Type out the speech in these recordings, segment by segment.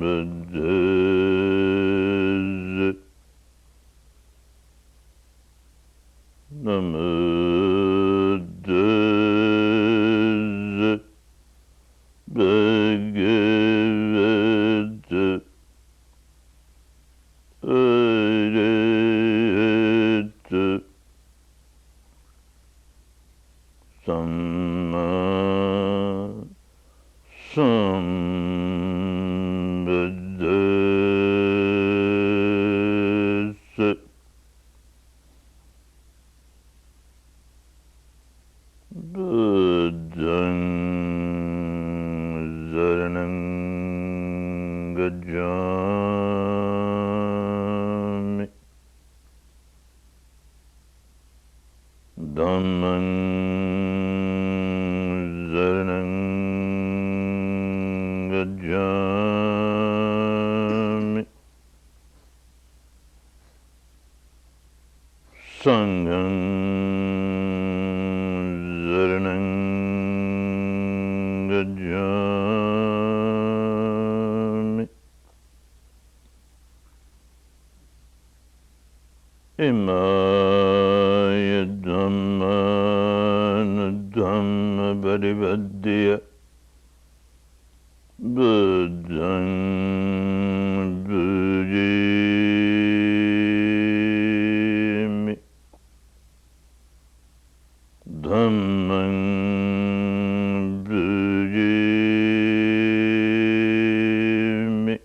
bedez namedez begevete erete samma sambedese bedeng zaranangajami dhammang zaranangajami sanghang zaranangajami imaya dhammana dhamma parivadya buddhang bhujimi dhammang bhujimi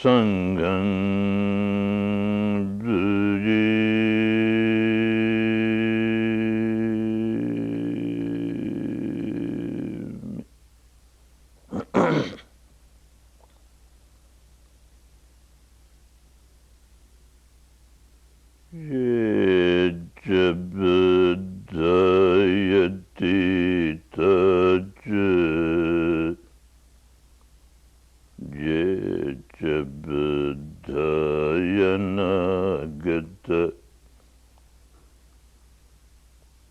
sanghang Yejabudayati taja Yejabudayanagata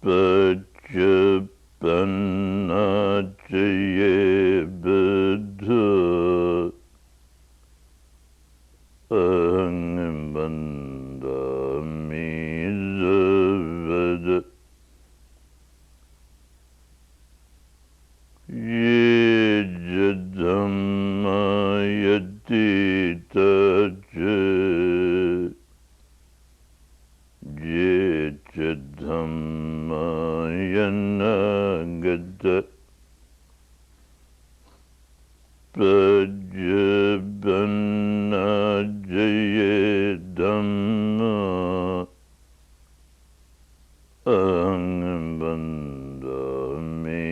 Pajapannachaye buddha ahang bandami zavada yejadhammayati taja yejadhammayanagata Pajapannachaye dhamma ahang bandami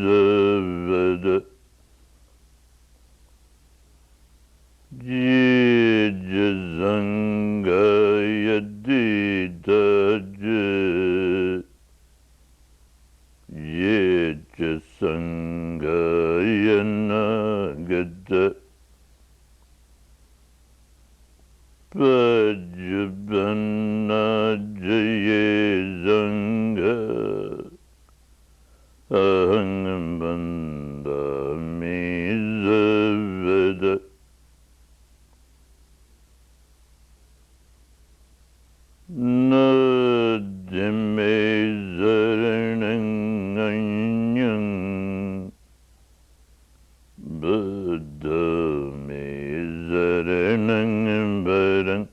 zavada yejasangayati taja yejasangayanagata Pajapannachaye sangha ahang bandami zavada nadime zarananganyang buddhame zaranangbarang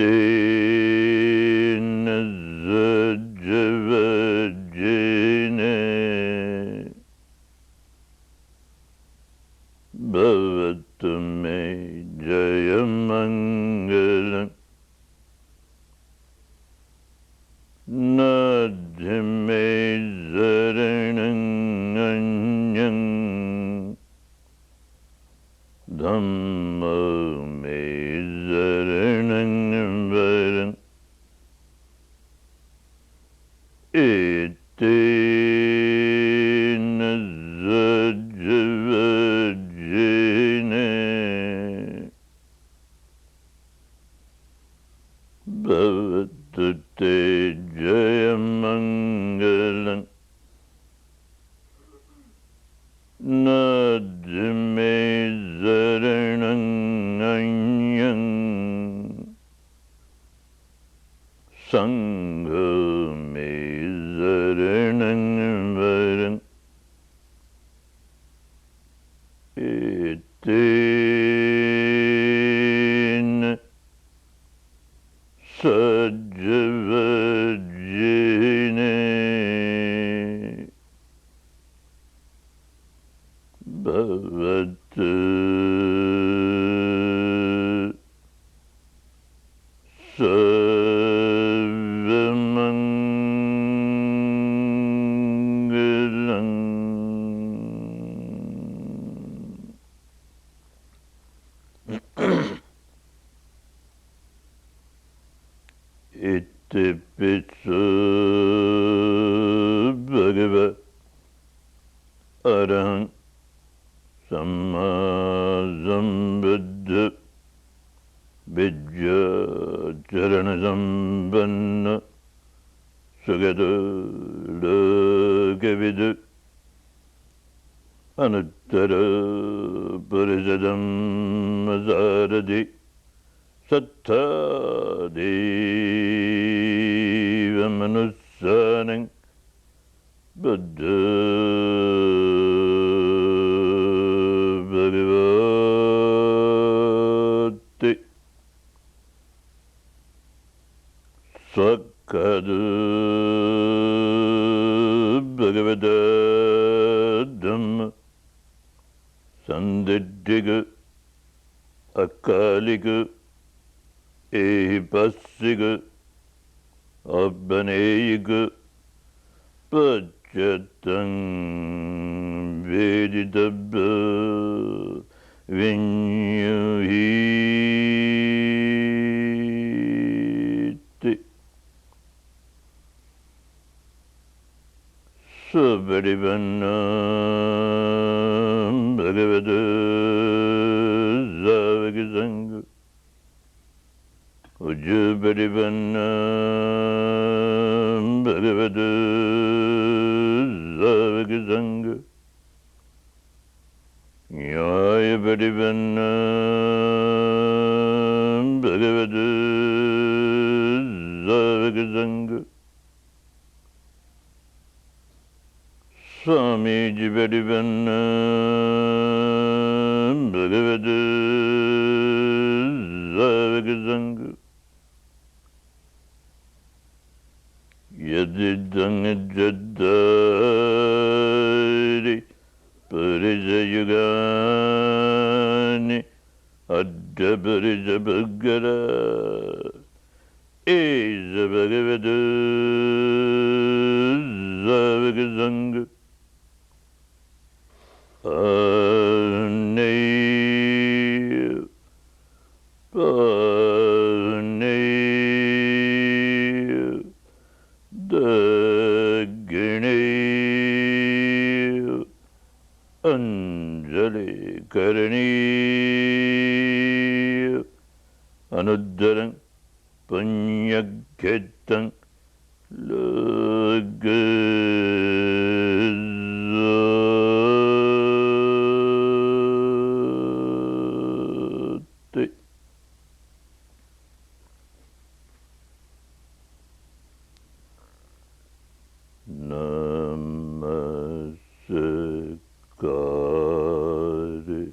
etena zajavajene bhavatu me jayamangalam nadime zarananganyang dhamma me zaranangvarang etena zajavajene bhavatu Tutte Jayamangalam Nadime Zarananganyam Sanghame Zaranangvaram Etin Sajavajine Bhavatu Sarvamangalam Itipitsu Bhagava Arahant Sammasambuddha Vidya Charanasambanna Sugata Lokavidu Anuttara Parisadam Masaradi Sattha Deva Manussanang Buddha Bhagavati Sakkadu Bhagavata Dhamma Sandiddiga Akaliga Ehipassiga Abhaneyiga Pachatang Vedidabha Vinyuhiti Sabarivanam Bhagavata Zavagasanga Ujjabarivanam Bhagavata Zavagasanga Nyayabarivanam Bhagavata Zavagasanga Swamijibarivanam Bhagavata Zavagasanga Yadidang Jaddari Parijayugani Addaparijabhagara Eza Bhagavata Zavagasanga Paneya Paneya Dagineya Anjali Karaniya Anuddarang Punyakhetang Lagazati Namaskari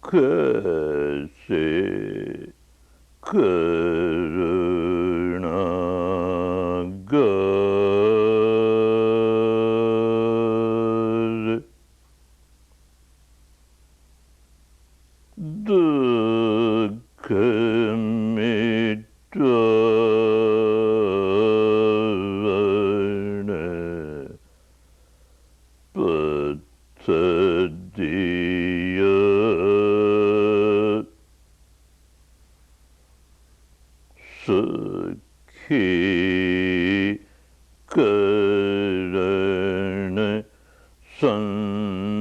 Kasi Karunagari Dukhamitavane Patadiya Sakhi Kari Sujana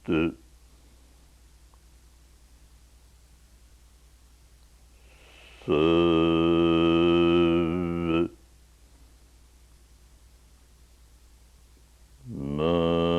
Mangalam Bhavatu Sarva Mangalam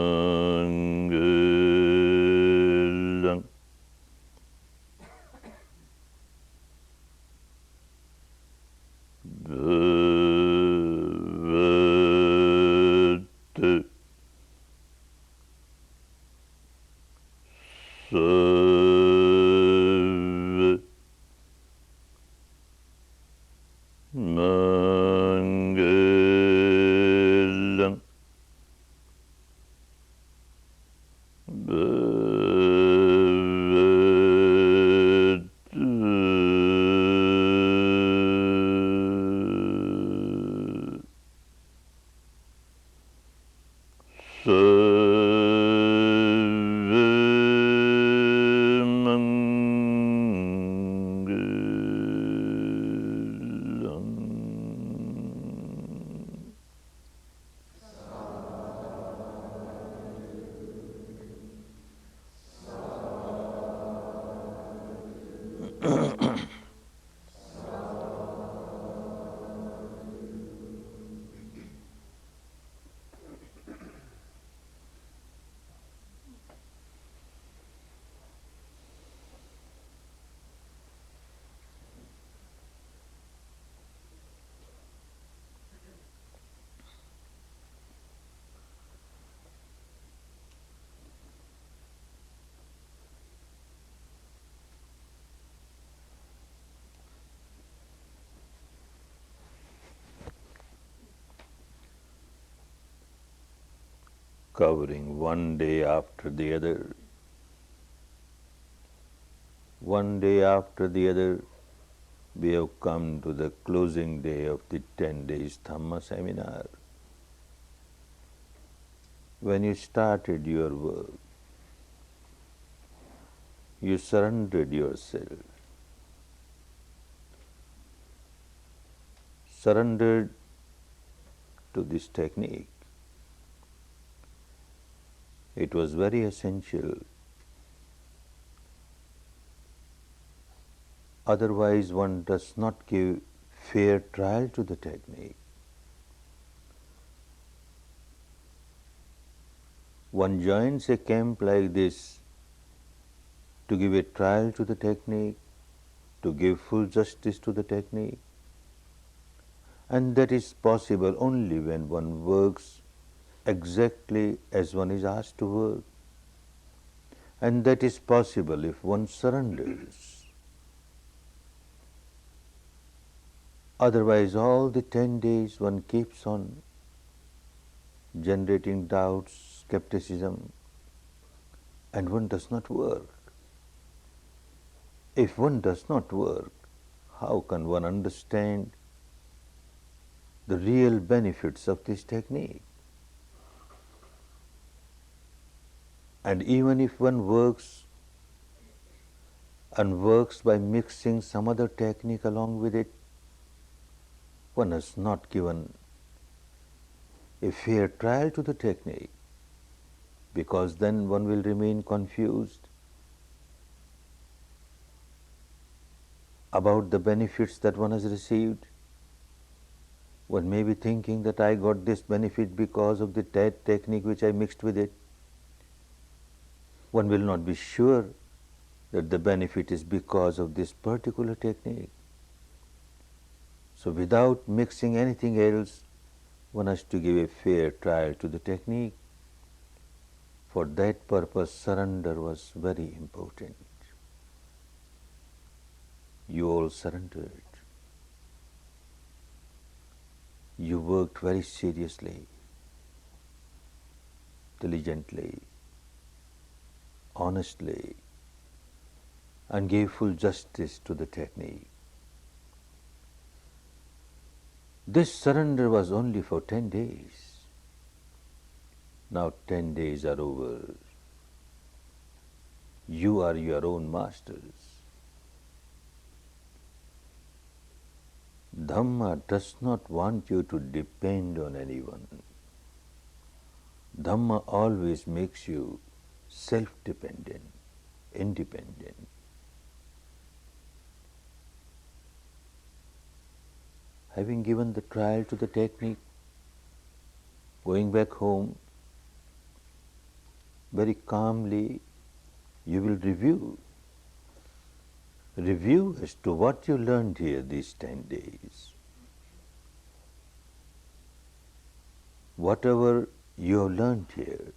covering one day after the other. One day after the other, we have come to the closing day of the 10 days Dhamma seminar. When you started your work, you surrendered yourself, surrendered to this technique. It was very essential. Otherwise, one does not give fair trial to the technique. One joins a camp like this to give a trial to the technique, to give full justice to the technique. And that is possible only when one works exactly as one is asked to work. And that is possible if one surrenders. Otherwise, all the 10 days one keeps on generating doubts, skepticism, and one does not work. If one does not work, how can one understand the real benefits of this technique? And even if one works and works by mixing some other technique along with it, one has not given a fair trial to the technique, because then one will remain confused about the benefits that one has received. One may be thinking that I got this benefit because of the technique which I mixed with it. One will not be sure that the benefit is because of this particular technique. So without mixing anything else, one has to give a fair trial to the technique. For that purpose, surrender was very important. You all surrendered. You worked very seriously, diligently, honestly, and gave full justice to the technique. This surrender was only for 10 days. Now 10 days are over. You are your own masters. Dhamma does not want you to depend on anyone. Dhamma always makes you self-dependent, independent. Having given the trial to the technique, going back home, very calmly, you will review as to what you learned here these 10 days. Whatever you have learned here,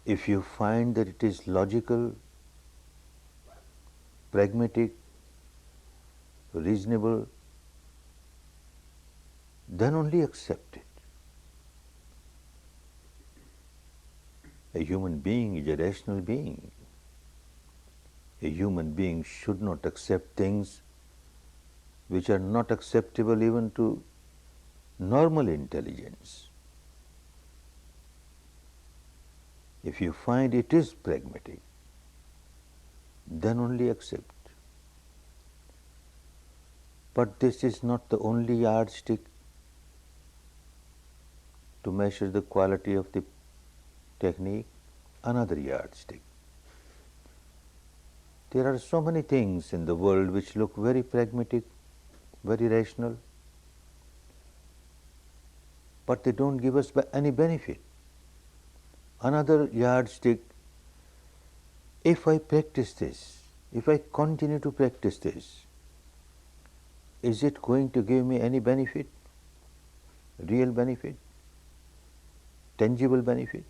if you find that it is logical, pragmatic, reasonable, then only accept it. A human being is a rational being. A human being should not accept things which are not acceptable even to normal intelligence. If you find it is pragmatic, then only accept. But this is not the only yardstick to measure the quality of the technique. Another yardstick. There are so many things in the world which look very pragmatic, very rational, but they don't give us any benefit. Another yardstick, if I practice this, if I continue to practice this, is it going to give me any benefit, real benefit, tangible benefit?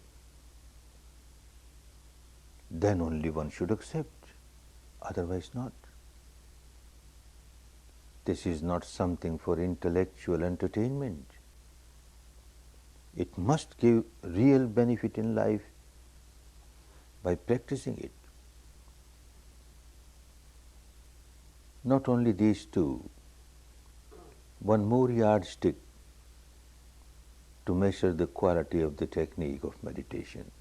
Then only one should accept, otherwise not. This is not something for intellectual entertainment. It must give real benefit in life by practicing it. Not only these two, one more yardstick to measure the quality of the technique of meditation.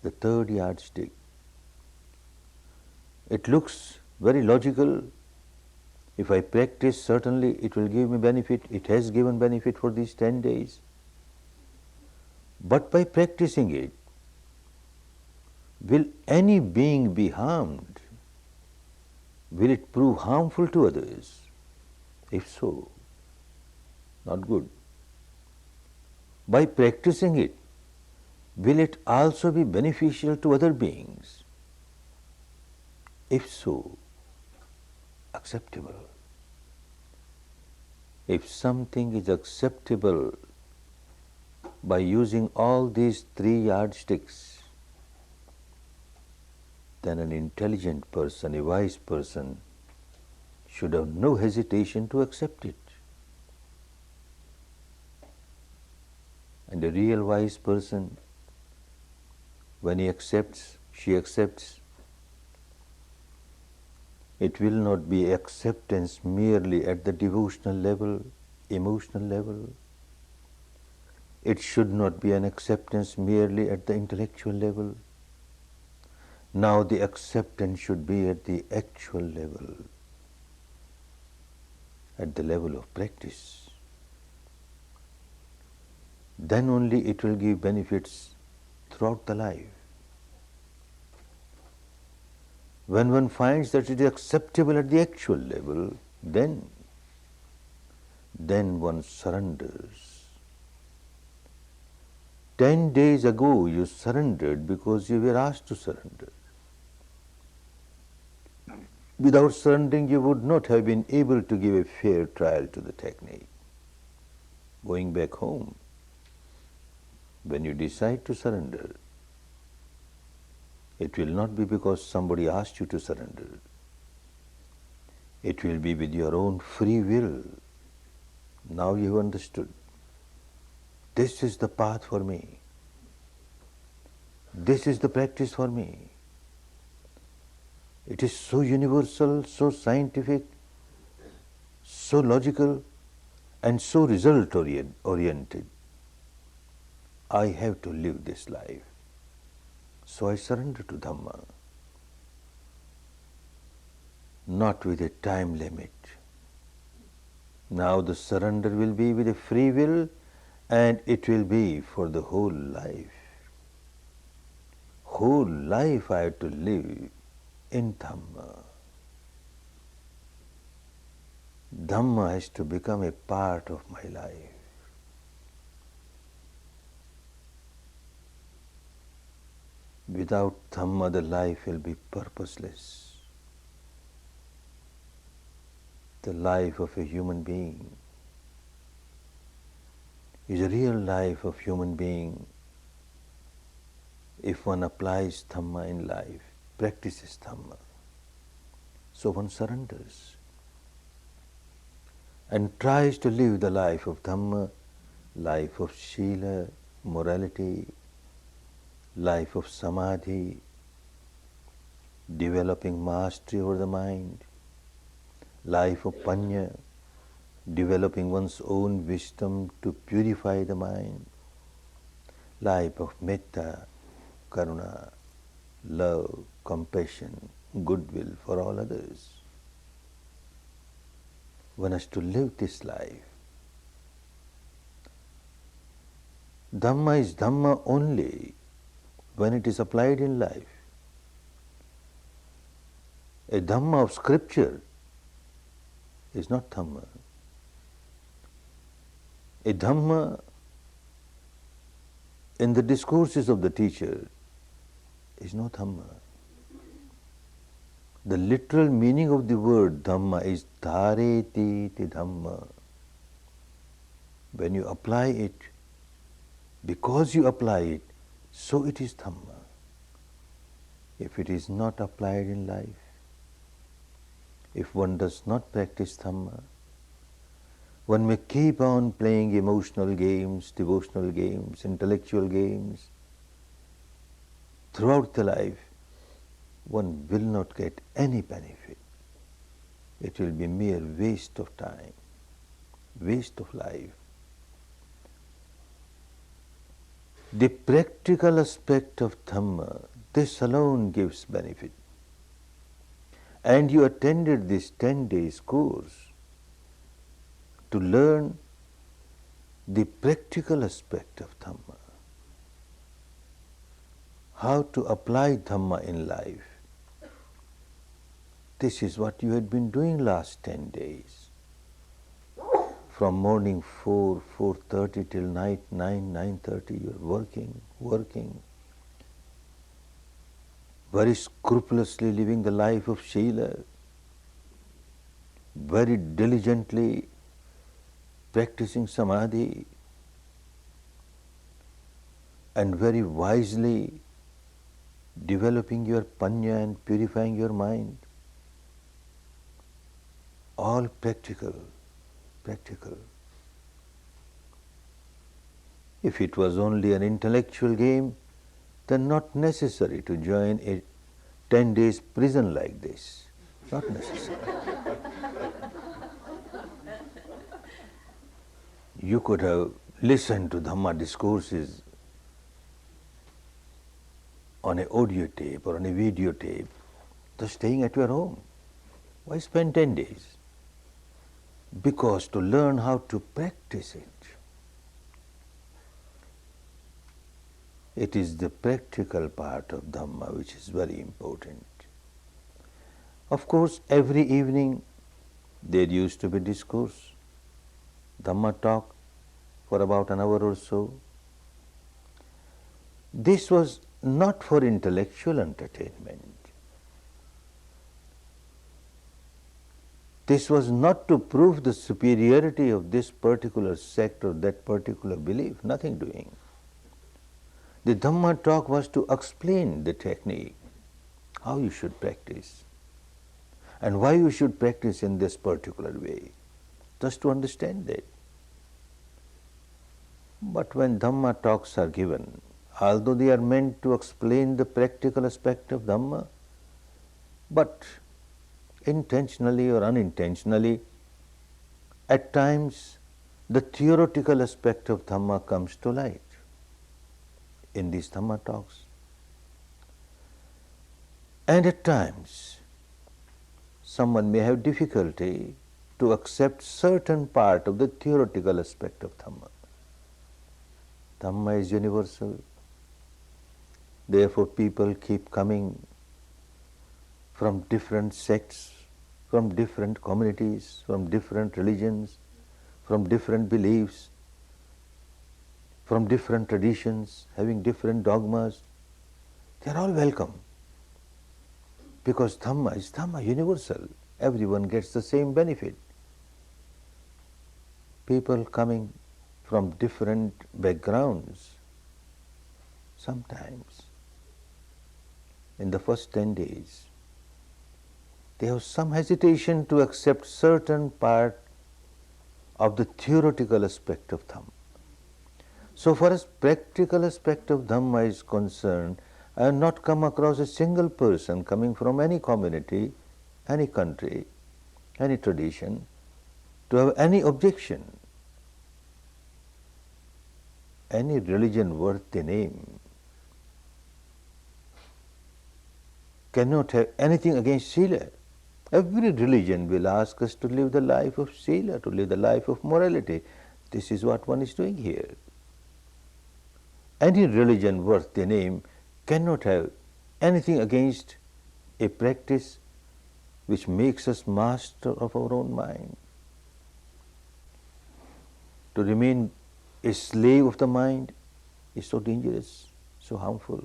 The third yardstick. It looks very logical. If I practice, certainly it will give me benefit. It has given benefit for these 10 days. But by practicing it, will any being be harmed? Will it prove harmful to others? If so, not good. By practicing it, will it also be beneficial to other beings? If so, acceptable. If something is acceptable by using all these three yardsticks, then an intelligent person, a wise person, should have no hesitation to accept it. And a real wise person, when he accepts, she accepts, it will not be acceptance merely at the devotional level, emotional level. It should not be an acceptance merely at the intellectual level. Now the acceptance should be at the actual level, at the level of practice. Then only it will give benefits throughout the life. When one finds that it is acceptable at the actual level, then one surrenders. 10 days ago you surrendered because you were asked to surrender. Without surrendering, you would not have been able to give a fair trial to the technique. Going back home, when you decide to surrender, it will not be because somebody asked you to surrender. It will be with your own free will. Now you have understood. This is the path for me. This is the practice for me. It is so universal, so scientific, so logical, and so result oriented. I have to live this life. So I surrender to Dhamma, not with a time limit. Now the surrender will be with a free will, and it will be for the whole life. whole life I have to live in Dhamma. Dhamma has to become a part of my life. Without Dhamma, the life will be purposeless. The life of a human being is a real life of human being if one applies Dhamma in life, practices Dhamma. So one surrenders and tries to live the life of Dhamma, life of Shila, morality, life of Samadhi, developing mastery over the mind, life of Panya, developing one's own wisdom to purify the mind, life of Metta, Karuna, love, compassion, goodwill for all others. One has to live this life. Dhamma is Dhamma only when it is applied in life. A Dhamma of scripture is not Dhamma. A Dhamma in the discourses of the teacher is no Dhamma. The literal meaning of the word Dhamma is Dhareti ti Dhamma. When you apply it, because you apply it, so it is Dhamma. If it is not applied in life, if one does not practice Dhamma, one may keep on playing emotional games, devotional games, intellectual games. Throughout the life, one will not get any benefit. It will be mere waste of time, waste of life. The practical aspect of Dhamma, this alone gives benefit. And you attended this 10 days course to learn the practical aspect of Dhamma, how to apply Dhamma in life. This is what you had been doing last 10 days. From morning 4, 4:30 till night 9, 9:30, you are working, very scrupulously living the life of Shila, very diligently practicing Samadhi, and very wisely developing your Panya and purifying your mind. All practical. If it was only an intellectual game, then not necessary to join a 10 days prison like this. Not necessary. You could have listened to Dhamma discourses on an audio tape or on a video tape, just staying at your home. Why spend 10 days? Because to learn how to practice it. It is the practical part of Dhamma which is very important. Of course, every evening there used to be discourse, Dhamma talk for about an hour or so. This was not for intellectual entertainment. This was not to prove the superiority of this particular sect or that particular belief, nothing doing. The Dhamma talk was to explain the technique, how you should practice, and why you should practice in this particular way, just to understand that. But when Dhamma talks are given, although they are meant to explain the practical aspect of Dhamma, but intentionally or unintentionally, at times the theoretical aspect of Dhamma comes to light in these Dhamma talks. And at times, someone may have difficulty to accept certain part of the theoretical aspect of Dhamma. Dhamma is universal. Therefore people keep coming from different sects, from different communities, from different religions, from different beliefs, from different traditions, having different dogmas. They are all welcome. Because Dhamma is Dhamma, universal. Everyone gets the same benefit. People coming from different backgrounds, sometimes in the first 10 days, they have some hesitation to accept certain part of the theoretical aspect of Dhamma. So far as practical aspect of Dhamma is concerned, I have not come across a single person coming from any community, any country, any tradition, to have any objection, any religion worth the name cannot have anything against Sila. Every religion will ask us to live the life of Sila, to live the life of morality. This is what one is doing here. Any religion worth the name cannot have anything against a practice which makes us master of our own mind. To remain a slave of the mind is so dangerous, so harmful.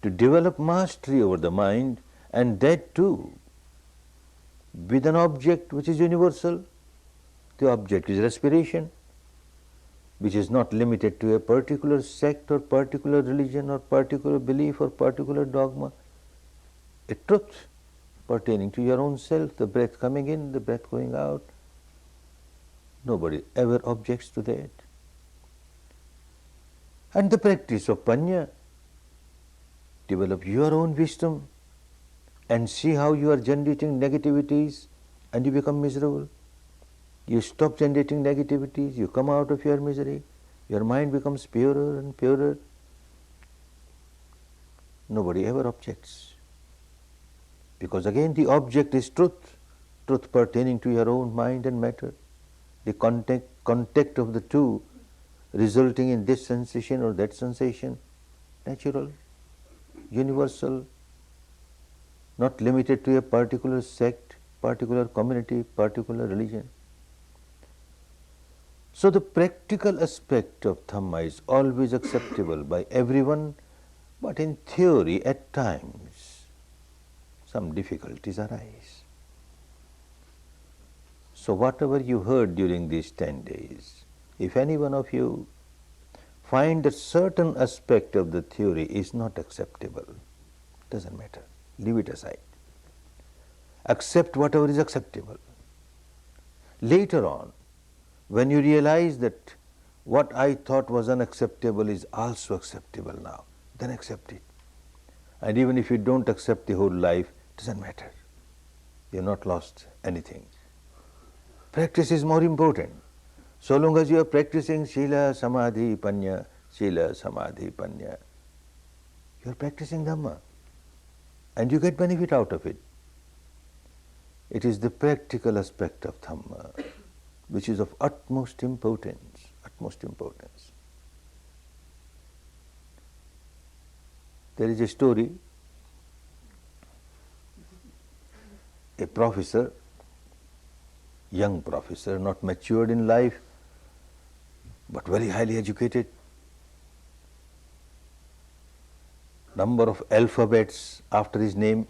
To develop mastery over the mind, and that too with an object which is universal. The object is respiration, which is not limited to a particular sect or particular religion or particular belief or particular dogma. A truth pertaining to your own self, the breath coming in, the breath going out. Nobody ever objects to that. And the practice of Panya, develop your own wisdom and see how you are generating negativities and you become miserable. You stop generating negativities, you come out of your misery, your mind becomes purer and purer. Nobody ever objects. Because again the object is truth, truth pertaining to your own mind and matter. The contact of the two resulting in this sensation or that sensation, natural, universal, not limited to a particular sect, particular community, particular religion. So the practical aspect of Dhamma is always acceptable by everyone, but in theory at times some difficulties arise. So whatever you heard during these 10 days, if any one of you find that certain aspect of the theory is not acceptable, doesn't matter, leave it aside. Accept whatever is acceptable. Later on, when you realize that what I thought was unacceptable is also acceptable now, then accept it. And even if you don't accept the whole life, doesn't matter. You have not lost anything. Practice is more important. So long as you are practicing Sila, Samadhi, Panya, Sila, Samadhi, Panya, you are practicing Dhamma and you get benefit out of it. It is the practical aspect of Dhamma which is of utmost importance, utmost importance. There is a story, a professor, young professor, not matured in life, but very highly educated, number of alphabets after his name,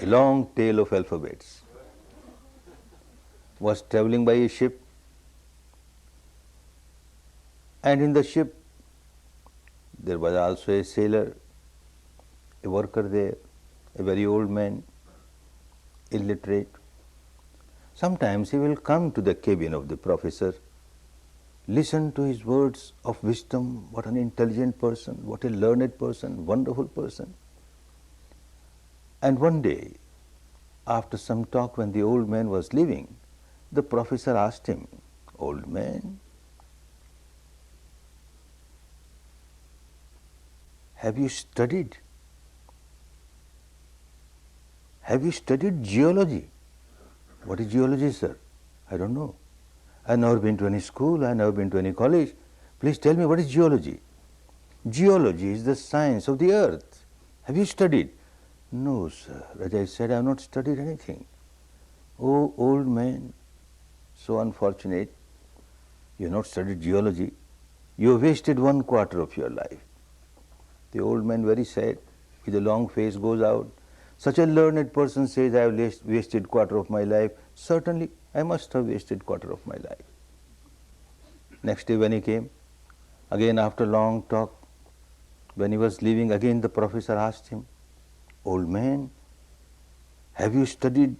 a long tail of alphabets, was traveling by a ship, and in the ship there was also a sailor, a worker there, a very old man, illiterate. Sometimes he will come to the cabin of the professor, listen to his words of wisdom, what an intelligent person, what a learned person, wonderful person. And one day, after some talk when the old man was leaving, the professor asked him, "Old man, have you studied? Have you studied geology?" "What is geology, sir?" "I don't know. I've never been to any school, I've never been to any college, Please tell me, what is geology? Geology is the science of the earth. Have you studied? No, sir. As I said, I have not studied anything. Oh, old man, so unfortunate. You have not studied geology. You have wasted 1/4 of your life. The old man, very sad, with a long face, goes out. Such a learned person says, I have wasted 1/4 of my life. Certainly, I must have wasted 1/4 of my life. Next day when he came, again after long talk, when he was leaving, again the professor asked him, old man, have you studied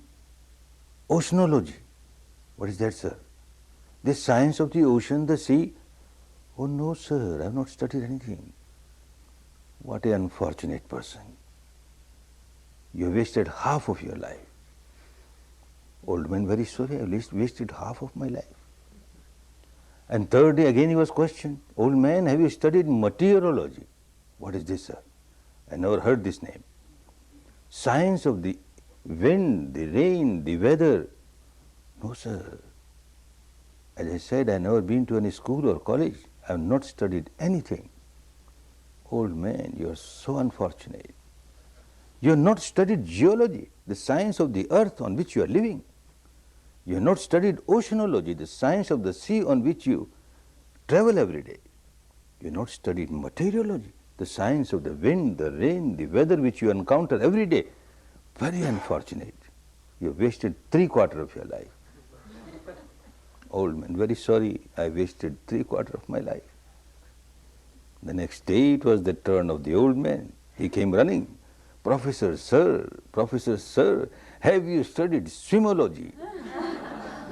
oceanology? What is that, sir? The science of the ocean, the sea? Oh no, sir, I have not studied anything. What an unfortunate person. You have wasted half of your life. Old man, very sorry, I have wasted half of my life. And third day again he was questioned, old man, have you studied meteorology? What is this, sir? I never heard this name. Science of the wind, the rain, the weather. No, sir. As I said, I have never been to any school or college. I have not studied anything. Old man, you are so unfortunate. You have not studied geology, the science of the earth on which you are living. You have not studied oceanology, the science of the sea on which you travel every day. You have not studied meteorology, the science of the wind, the rain, the weather which you encounter every day. Very unfortunate. You have wasted 3/4 of your life. Old man, very sorry, I wasted 3/4 of my life. The next day it was the turn of the old man. He came running. Professor, sir, have you studied swimology?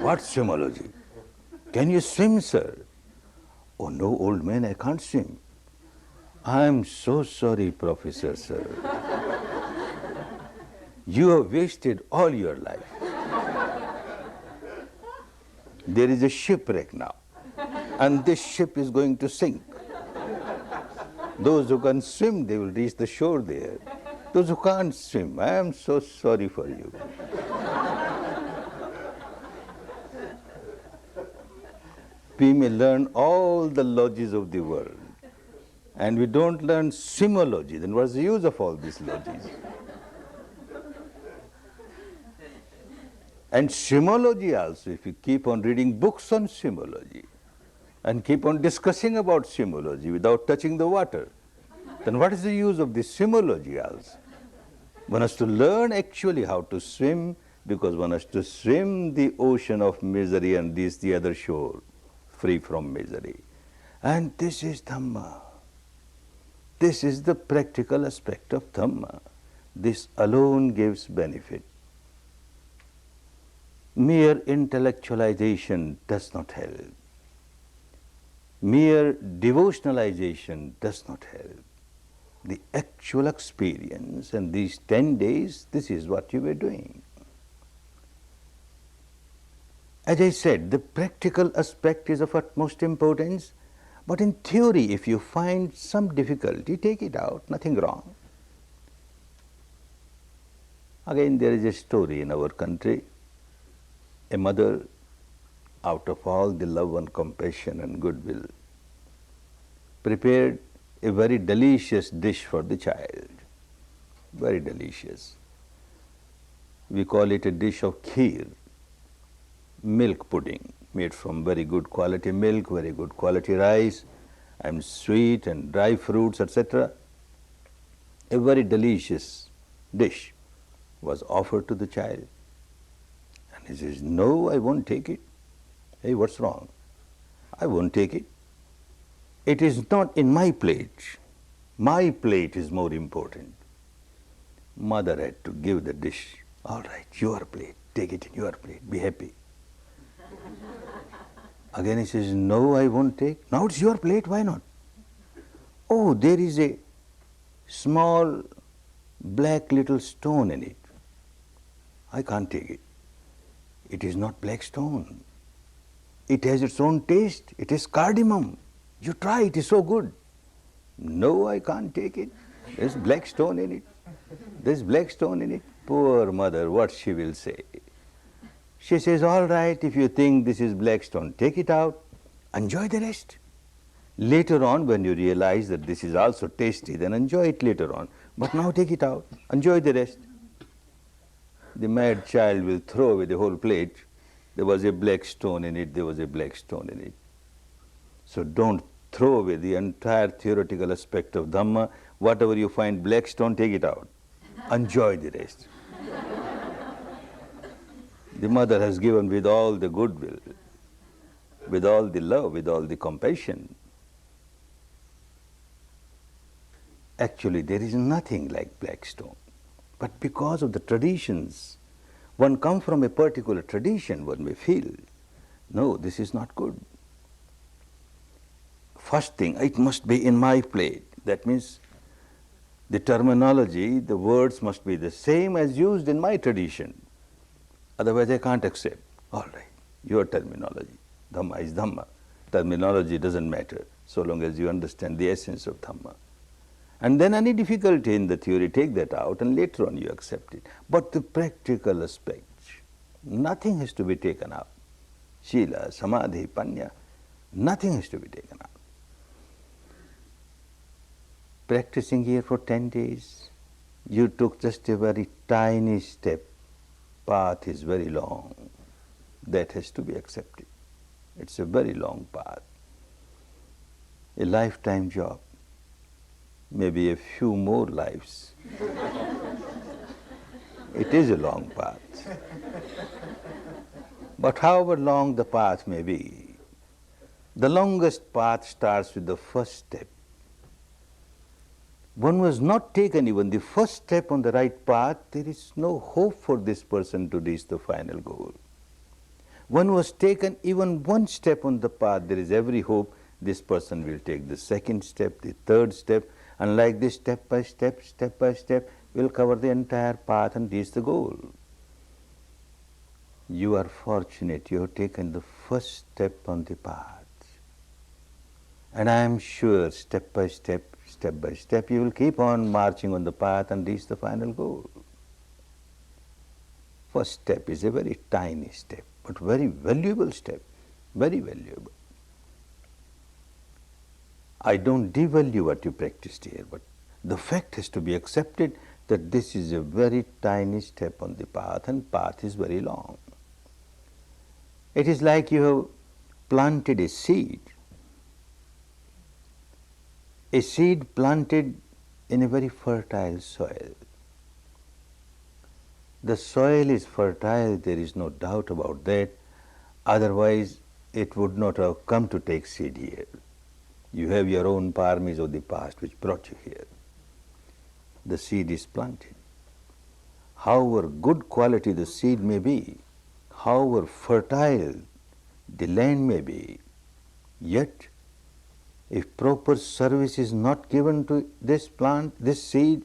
What swimology? Can you swim, sir? Oh no, old man, I can't swim. I am so sorry, professor, sir. You have wasted all your life. There is a shipwreck now, and this ship is going to sink. Those who can swim, they will reach the shore there. Those who can't swim, I am so sorry for you. We may learn all the logies of the world, and we don't learn swimology, then what's the use of all these logies? And swimology also, if you keep on reading books on swimology and keep on discussing about swimology without touching the water, then what is the use of this swimology also? One has to learn actually how to swim, because one has to swim the ocean of misery and this the other shore, free from misery. And this is Dhamma. This is the practical aspect of Dhamma. This alone gives benefit. Mere intellectualization does not help. Mere devotionalization does not help. The actual experience, and these 10 days, this is what you were doing. As I said, the practical aspect is of utmost importance, but in theory, if you find some difficulty, take it out, nothing wrong. Again, there is a story in our country. A mother, out of all the love and compassion and goodwill, prepared a very delicious dish for the child. Very delicious. We call it a dish of kheer, milk pudding, made from very good quality milk, very good quality rice, and sweet and dry fruits, etc. A very delicious dish was offered to the child. And he says, no, I won't take it. Hey, what's wrong? I won't take it. It is not in my plate. My plate is more important. Mother had to give the dish. All right, your plate. Take it in your plate. Be happy. Again he says, no, I won't take. Now it's your plate, why not? Oh, there is a small black little stone in it. I can't take it. It is not black stone. It has its own taste. It is cardamom. You try, it is so good. No, I can't take it. There's black stone in it. There's black stone in it. Poor mother, what she will say? She says, all right, if you think this is black stone, take it out. Enjoy the rest. Later on, when you realize that this is also tasty, then enjoy it later on. But now take it out, enjoy the rest. The mad child will throw away the whole plate. There was a black stone in it, there was a black stone in it. So don't throw away the entire theoretical aspect of Dhamma. Whatever you find black stone, take it out. Enjoy the rest. The mother has given with all the goodwill, with all the love, with all the compassion. Actually, there is nothing like black stone. But because of the traditions, one comes from a particular tradition, one may feel, no, this is not good. First thing, it must be in my plate. That means the terminology, the words must be the same as used in my tradition. Otherwise, I can't accept. All right, your terminology. Dhamma is Dhamma. Terminology doesn't matter so long as you understand the essence of Dhamma. And then any difficulty in the theory, take that out and later on you accept it. But the practical aspects, nothing has to be taken out. Shila, Samadhi, Panya, nothing has to be taken out. Practicing here for 10 days, you took just a very tiny step. Path is very long. That has to be accepted. It's a very long path. A lifetime job. Maybe a few more lives. It is a long path. But however long the path may be, the longest path starts with the first step. One who has not taken even the first step on the right path, there is no hope for this person to reach the final goal. One who has taken even one step on the path, there is every hope this person will take the second step, the third step, and like this step by step, will cover the entire path and reach the goal. You are fortunate, you have taken the first step on the path. And I am sure step by step, you will keep on marching on the path and reach the final goal. First step is a very tiny step, but very valuable step, very valuable. I don't devalue what you practiced here, but the fact has to be accepted that this is a very tiny step on the path and path is very long. It is like you have planted a seed planted in a very fertile soil. The soil is fertile, there is no doubt about that, otherwise it would not have come to take seed here. You have your own paramis of the past which brought you here. The seed is planted. However good quality the seed may be, however fertile the land may be, yet if proper service is not given to this plant, this seed,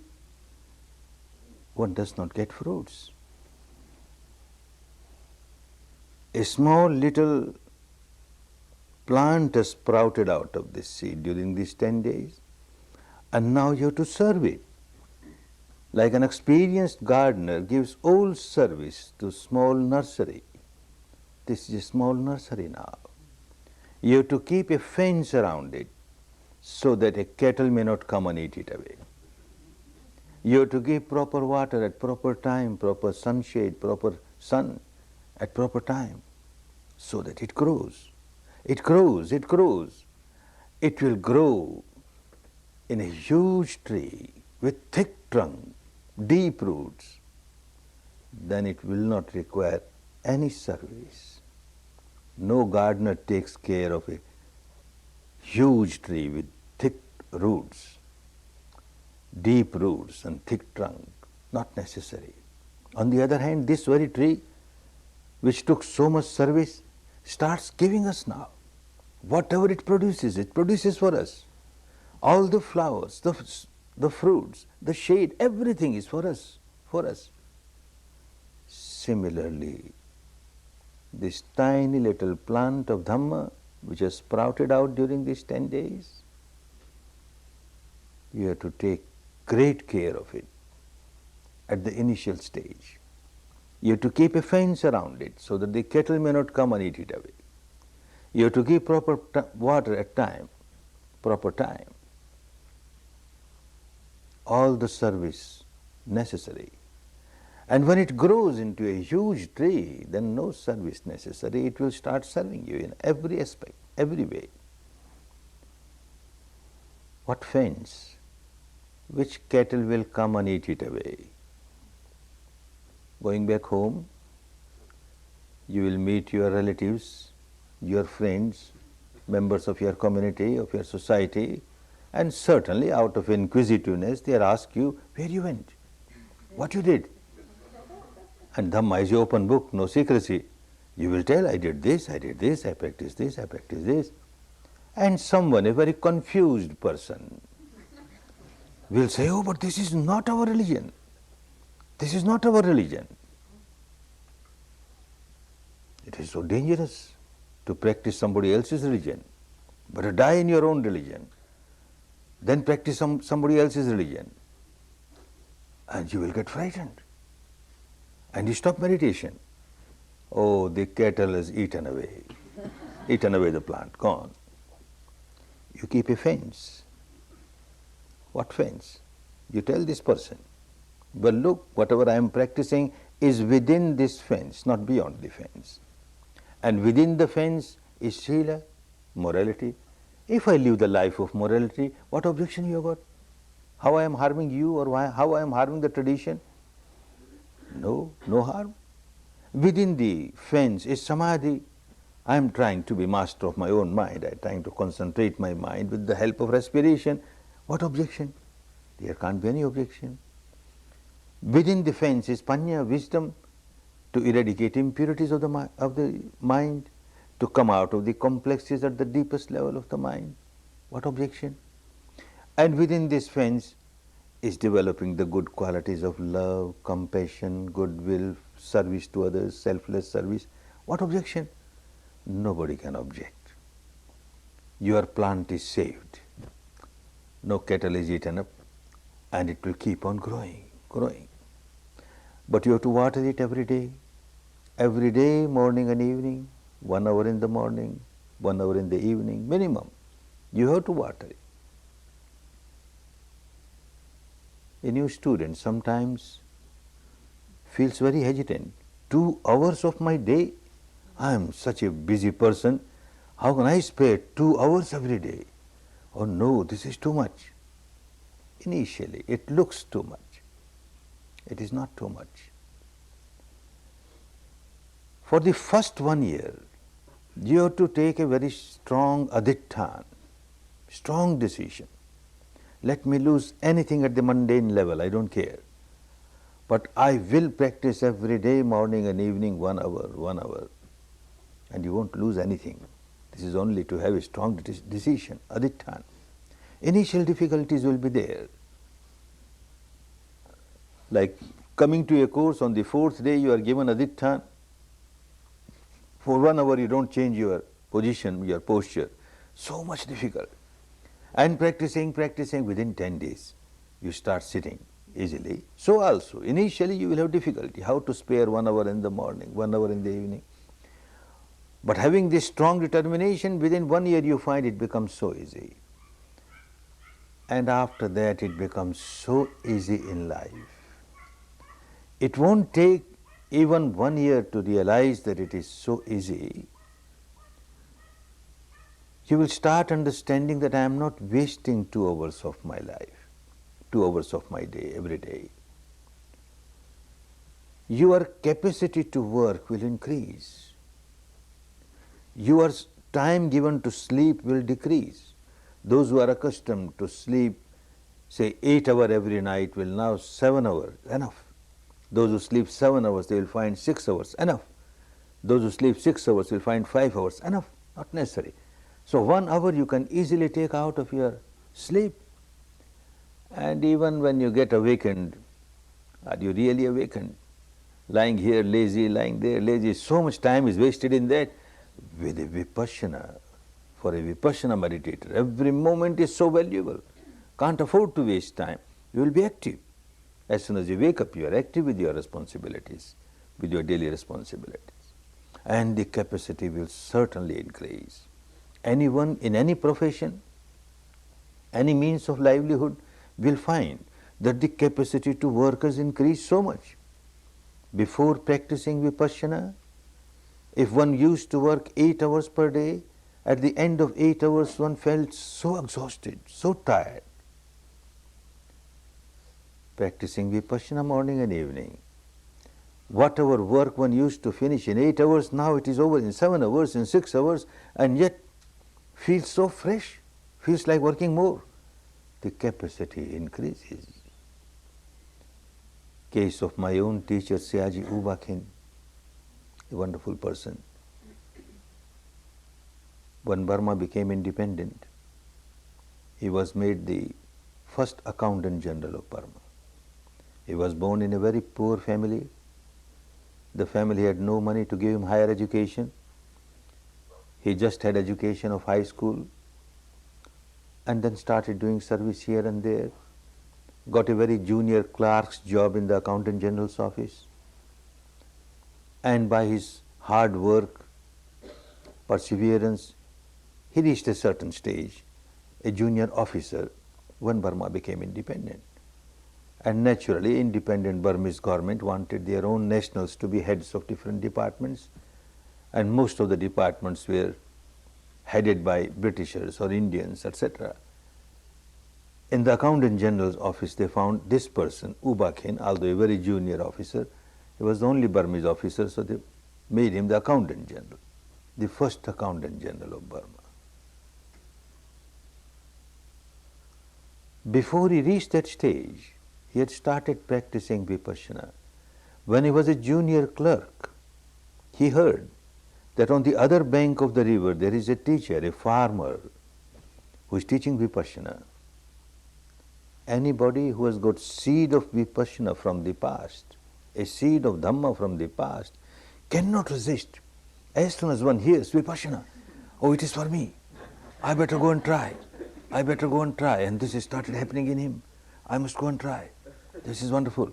one does not get fruits. A small little plant has sprouted out of this seed during these 10 days, and now you have to serve it. Like an experienced gardener gives all service to small nursery. This is a small nursery now. You have to keep a fence around it so that a cattle may not come and eat it away. You have to give proper water at proper time, proper sunshade, proper sun at proper time, so that it grows. It grows, it grows. It will grow in a huge tree with thick trunk, deep roots. Then it will not require any service. No gardener takes care of a huge tree with thick roots, deep roots and thick trunk. Not necessary. On the other hand, this very tree, which took so much service, starts giving us now. Whatever it produces for us. All the flowers, the fruits, the shade, everything is for us, Similarly, this tiny little plant of Dhamma, which has sprouted out during these 10 days, you have to take great care of it at the initial stage. You have to keep a fence around it so that the cattle may not come and eat it away. You have to give proper water at time. proper time, all the service necessary. And when it grows into a huge tree, then no service necessary. It will start serving you in every aspect, every way. What fence? Which cattle will come and eat it away? Going back home, you will meet your relatives, your friends, members of your community, of your society, and certainly out of inquisitiveness they'll ask you where you went, what you did. And Dhamma is your open book, no secrecy. You will tell, I did this, I practiced this, I practiced this. And someone, a very confused person, will say, oh, but this is not our religion. This is not our religion. It is so dangerous to practice somebody else's religion. Better die in your own religion, then practice somebody else's religion. And you will get frightened. And you stop meditation. Oh, the cattle has eaten away the plant, gone. You keep a fence. What fence? You tell this person, well, look, whatever I am practicing is within this fence, not beyond the fence. And within the fence is Sila, morality. If I live the life of morality, what objection you have got? How I am harming you, or how I am harming the tradition? No harm. Within the fence is Samadhi. I am trying to be master of my own mind. I am trying to concentrate my mind with the help of respiration. What objection? There can't be any objection. Within the fence is Panya, wisdom, to eradicate impurities of the mind, to come out of the complexes at the deepest level of the mind. What objection? And within this fence is developing the good qualities of love, compassion, goodwill, service to others, selfless service. What objection? Nobody can object. Your plant is saved. No cattle is eaten up, and it will keep on growing. But you have to water it every day, morning and evening, 1 hour in the morning, 1 hour in the evening, minimum. You have to water it. A new student sometimes feels very hesitant. 2 hours of my day? I am such a busy person. How can I spare 2 hours every day? Oh no, this is too much. Initially, it looks too much. It is not too much. For the first 1 year, you have to take a very strong adhitthana, strong decision. Let me lose anything at the mundane level, I don't care. But I will practice every day, morning and evening, 1 hour. And you won't lose anything. This is only to have a strong decision, adhitthana. Initial difficulties will be there. Like coming to a course, on the 4th day you are given adhitthana. For 1 hour you don't change your position, your posture. So much difficult. And practicing within 10 days, you start sitting easily. So also, initially you will have difficulty, how to spare 1 hour in the morning, 1 hour in the evening. But having this strong determination, within 1 year you find it becomes so easy. And after that it becomes so easy in life. It won't take even 1 year to realize that it is so easy. You will start understanding that I am not wasting 2 hours of my life, 2 hours of my day, every day. Your capacity to work will increase. Your time given to sleep will decrease. Those who are accustomed to sleep, say 8 hours every night, will now 7 hours, enough. Those who sleep 7 hours, they will find 6 hours, enough. Those who sleep 6 hours will find 5 hours, enough, not necessary. So 1 hour you can easily take out of your sleep. And even when you get awakened, are you really awakened? Lying here lazy, lying there lazy, so much time is wasted in that. With a vipassana, for a vipassana meditator, every moment is so valuable. Can't afford to waste time. You will be active. As soon as you wake up, you are active with your responsibilities, with your daily responsibilities. And the capacity will certainly increase. Anyone in any profession, any means of livelihood, will find that the capacity to work has increased so much. Before practicing Vipassana, if one used to work 8 hours per day, at the end of 8 hours one felt so exhausted, so tired. Practicing Vipassana morning and evening, whatever work one used to finish in 8 hours, now it is over in 7 hours, in 6 hours, and yet feels so fresh, feels like working more. The capacity increases. Case of my own teacher, Siaji Ubakin, a wonderful person. When Burma became independent, he was made the first Accountant General of Burma. He was born in a very poor family. The family had no money to give him higher education. He just had education of high school and then started doing service here and there. Got a very junior clerk's job in the Accountant General's office. And by his hard work, perseverance, he reached a certain stage, a junior officer, when Burma became independent. And naturally, independent Burmese government wanted their own nationals to be heads of different departments, and most of the departments were headed by Britishers or Indians, etc. In the Accountant General's office, they found this person, Uba Khin, although a very junior officer. He was the only Burmese officer, so they made him the Accountant General, the first Accountant General of Burma. Before he reached that stage, he had started practicing Vipassana. When he was a junior clerk, he heard that on the other bank of the river there is a teacher, a farmer, who is teaching Vipassana. Anybody who has got seed of Vipassana from the past, a seed of Dhamma from the past, cannot resist. As soon as one hears Vipassana, oh, it is for me, I better go and try, I better go and try. And this has started happening in him. I must go and try. This is wonderful.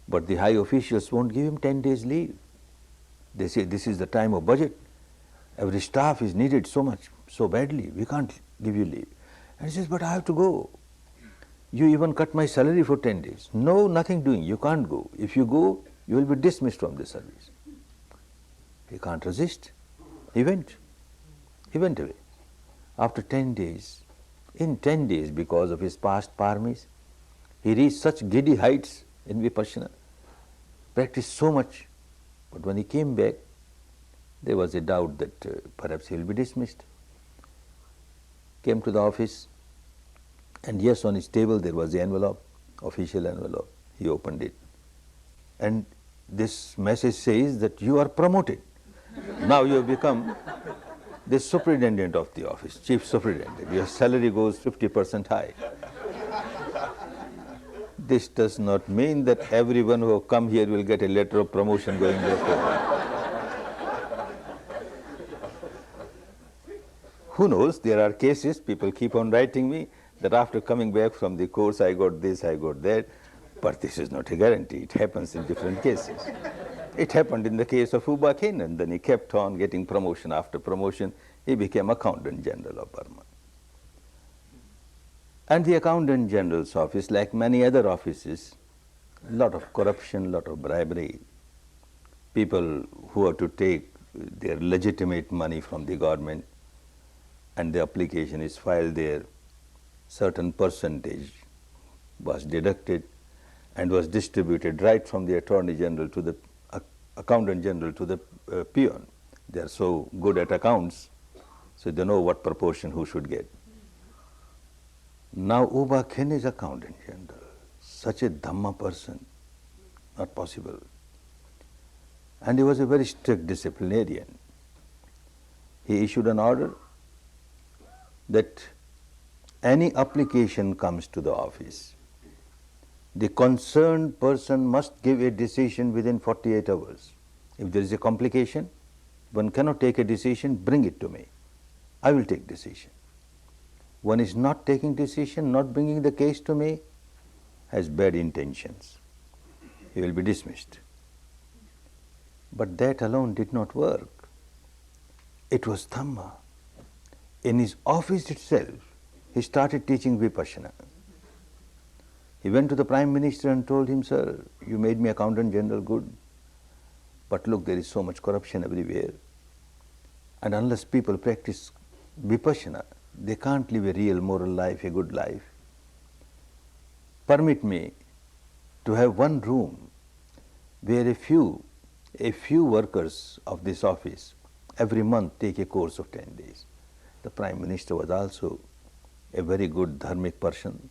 But the high officials won't give him 10 days leave. They say this is the time of budget. Every staff is needed so much, so badly, we can't give you leave. And he says, but I have to go. You even cut my salary for 10 days. No, nothing doing, you can't go. If you go, you will be dismissed from the service. He can't resist. He went. He went away. After 10 days, in 10 days, because of his past paramis, he reached such giddy heights in Vipassana, practiced so much. But when he came back, there was a doubt that perhaps he will be dismissed. Came to the office, and yes, on his table there was the envelope, official envelope. He opened it. And this message says that you are promoted. Now you have become the superintendent of the office, chief superintendent. Your salary goes 50% high. This does not mean that everyone who have come here will get a letter of promotion going there. Who knows, there are cases, people keep on writing me that after coming back from the course I got this, I got that, but this is not a guarantee. It happens in different cases. It happened in the case of Uba Khin, and then he kept on getting promotion after promotion. He became Accountant General of Burma. And the Accountant General's office, like many other offices, a lot of corruption, a lot of bribery. People who are to take their legitimate money from the government and the application is filed there, certain percentage was deducted and was distributed right from the Attorney General to the Accountant General to the peon. They are so good at accounts, so they know what proportion who should get. Now Uba Khin is Accountant General, such a Dhamma person, not possible. And he was a very strict disciplinarian. He issued an order that any application comes to the office, the concerned person must give a decision within 48 hours. If there is a complication, one cannot take a decision, bring it to me. I will take decision. One is not taking decision, not bringing the case to me, has bad intentions. He will be dismissed. But that alone did not work. It was Dhamma. In his office itself, he started teaching Vipassana. He went to the Prime Minister and told him, "Sir, you made me Accountant General, good. But look, there is so much corruption everywhere. And unless people practice Vipassana, they can't live a real moral life, a good life. Permit me to have one room where a few workers of this office every month take a course of 10 days. The Prime Minister was also a very good dharmic person.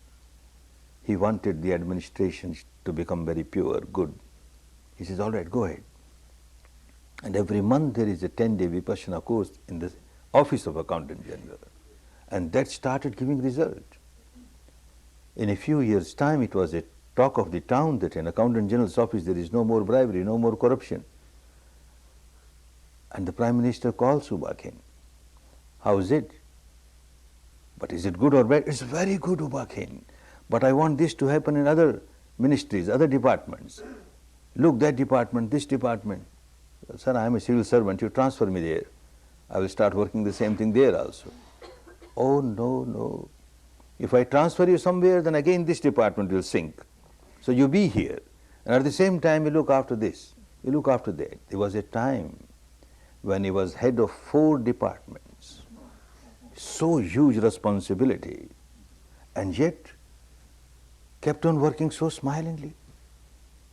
He wanted the administration to become very pure, good. He says, all right, go ahead. And every month there is a 10-day Vipassana course in the office of Accountant General. And that started giving result. In a few years' time, it was a talk of the town that in Accountant General's office there is no more bribery, no more corruption. And the Prime Minister calls Ubakhin. How is it? But is it good or bad? It's very good, Ubakhin. But I want this to happen in other ministries, other departments. Look, that department, this department. Sir, I am a civil servant, you transfer me there. I will start working the same thing there also. Oh, no, no. If I transfer you somewhere, then again this department will sink. So you be here. And at the same time, you look after this, you look after that. There was a time when he was head of 4 departments. So huge responsibility. And yet, kept on working so smilingly,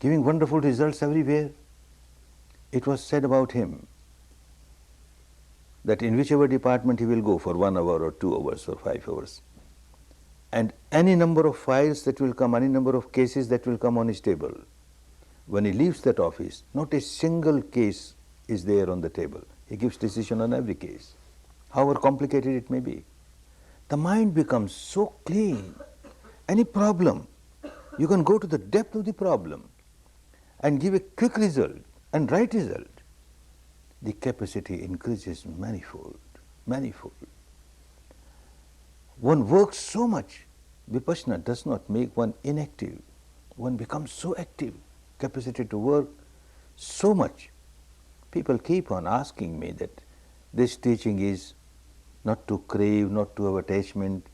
giving wonderful results everywhere. It was said about him that in whichever department he will go for 1 hour or 2 hours or 5 hours, and any number of files that will come, any number of cases that will come on his table, when he leaves that office, not a single case is there on the table. He gives decision on every case, however complicated it may be. The mind becomes so clean. Any problem, you can go to the depth of the problem and give a quick result and right result. The capacity increases manifold, manifold. One works so much. Vipassana does not make one inactive. One becomes so active, capacity to work so much. People keep on asking me that this teaching is not to crave, not to have attachment.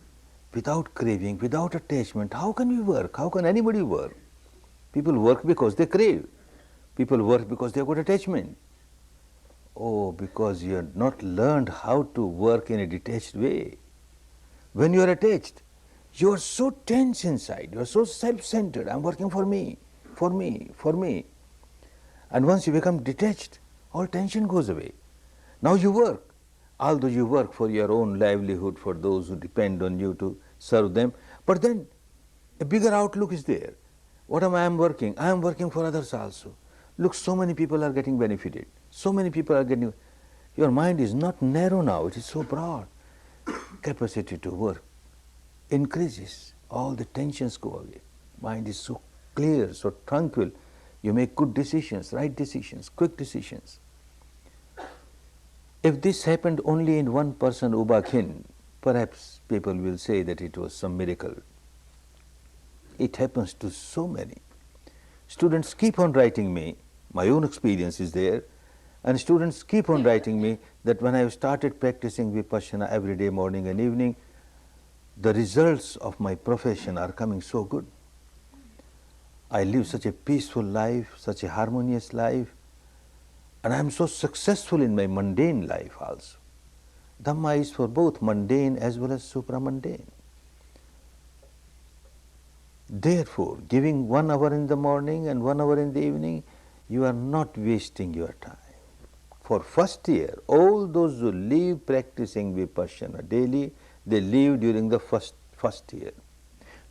Without craving, without attachment, how can we work? How can anybody work? People work because they crave. People work because they have got attachment. Oh, because you have not learned how to work in a detached way. When you are attached, you are so tense inside, you are so self-centered. I am working for me, for me, for me. And once you become detached, all tension goes away. Now you work. Although you work for your own livelihood, for those who depend on you to serve them, but then a bigger outlook is there. What am I working? I am working for others also. Look, so many people are getting benefited. So many people are getting... Your mind is not narrow now, it is so broad. Capacity to work increases. All the tensions go away. Mind is so clear, so tranquil. You make good decisions, right decisions, quick decisions. If this happened only in one person, Ubakhin, perhaps people will say that it was some miracle. It happens to so many. Students keep on writing me, my own experience is there, and students keep on writing me that when I have started practicing Vipassana every day, morning and evening, the results of my profession are coming so good. I live such a peaceful life, such a harmonious life, and I am so successful in my mundane life also. Dhamma is for both mundane as well as supramundane. Therefore, giving 1 hour in the morning and 1 hour in the evening, you are not wasting your time. For first year, all those who leave practicing Vipassana daily, they leave during the first year.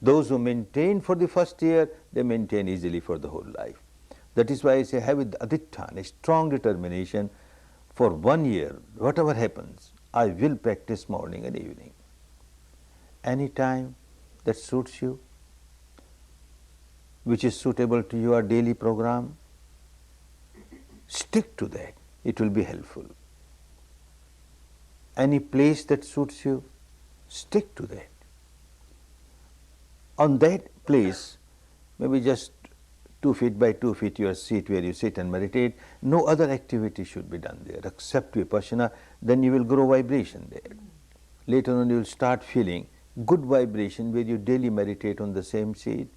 Those who maintain for the first year, they maintain easily for the whole life. That is why I say, have with adhitthana, a strong determination. For 1 year, whatever happens, I will practice morning and evening. Any time that suits you, which is suitable to your daily program, stick to that. It will be helpful. Any place that suits you, stick to that. On that place, maybe just 2 feet by 2 feet your seat where you sit and meditate, no other activity should be done there except Vipassana, then you will grow vibration there. later on you will start feeling good vibration where you daily meditate on the same seat.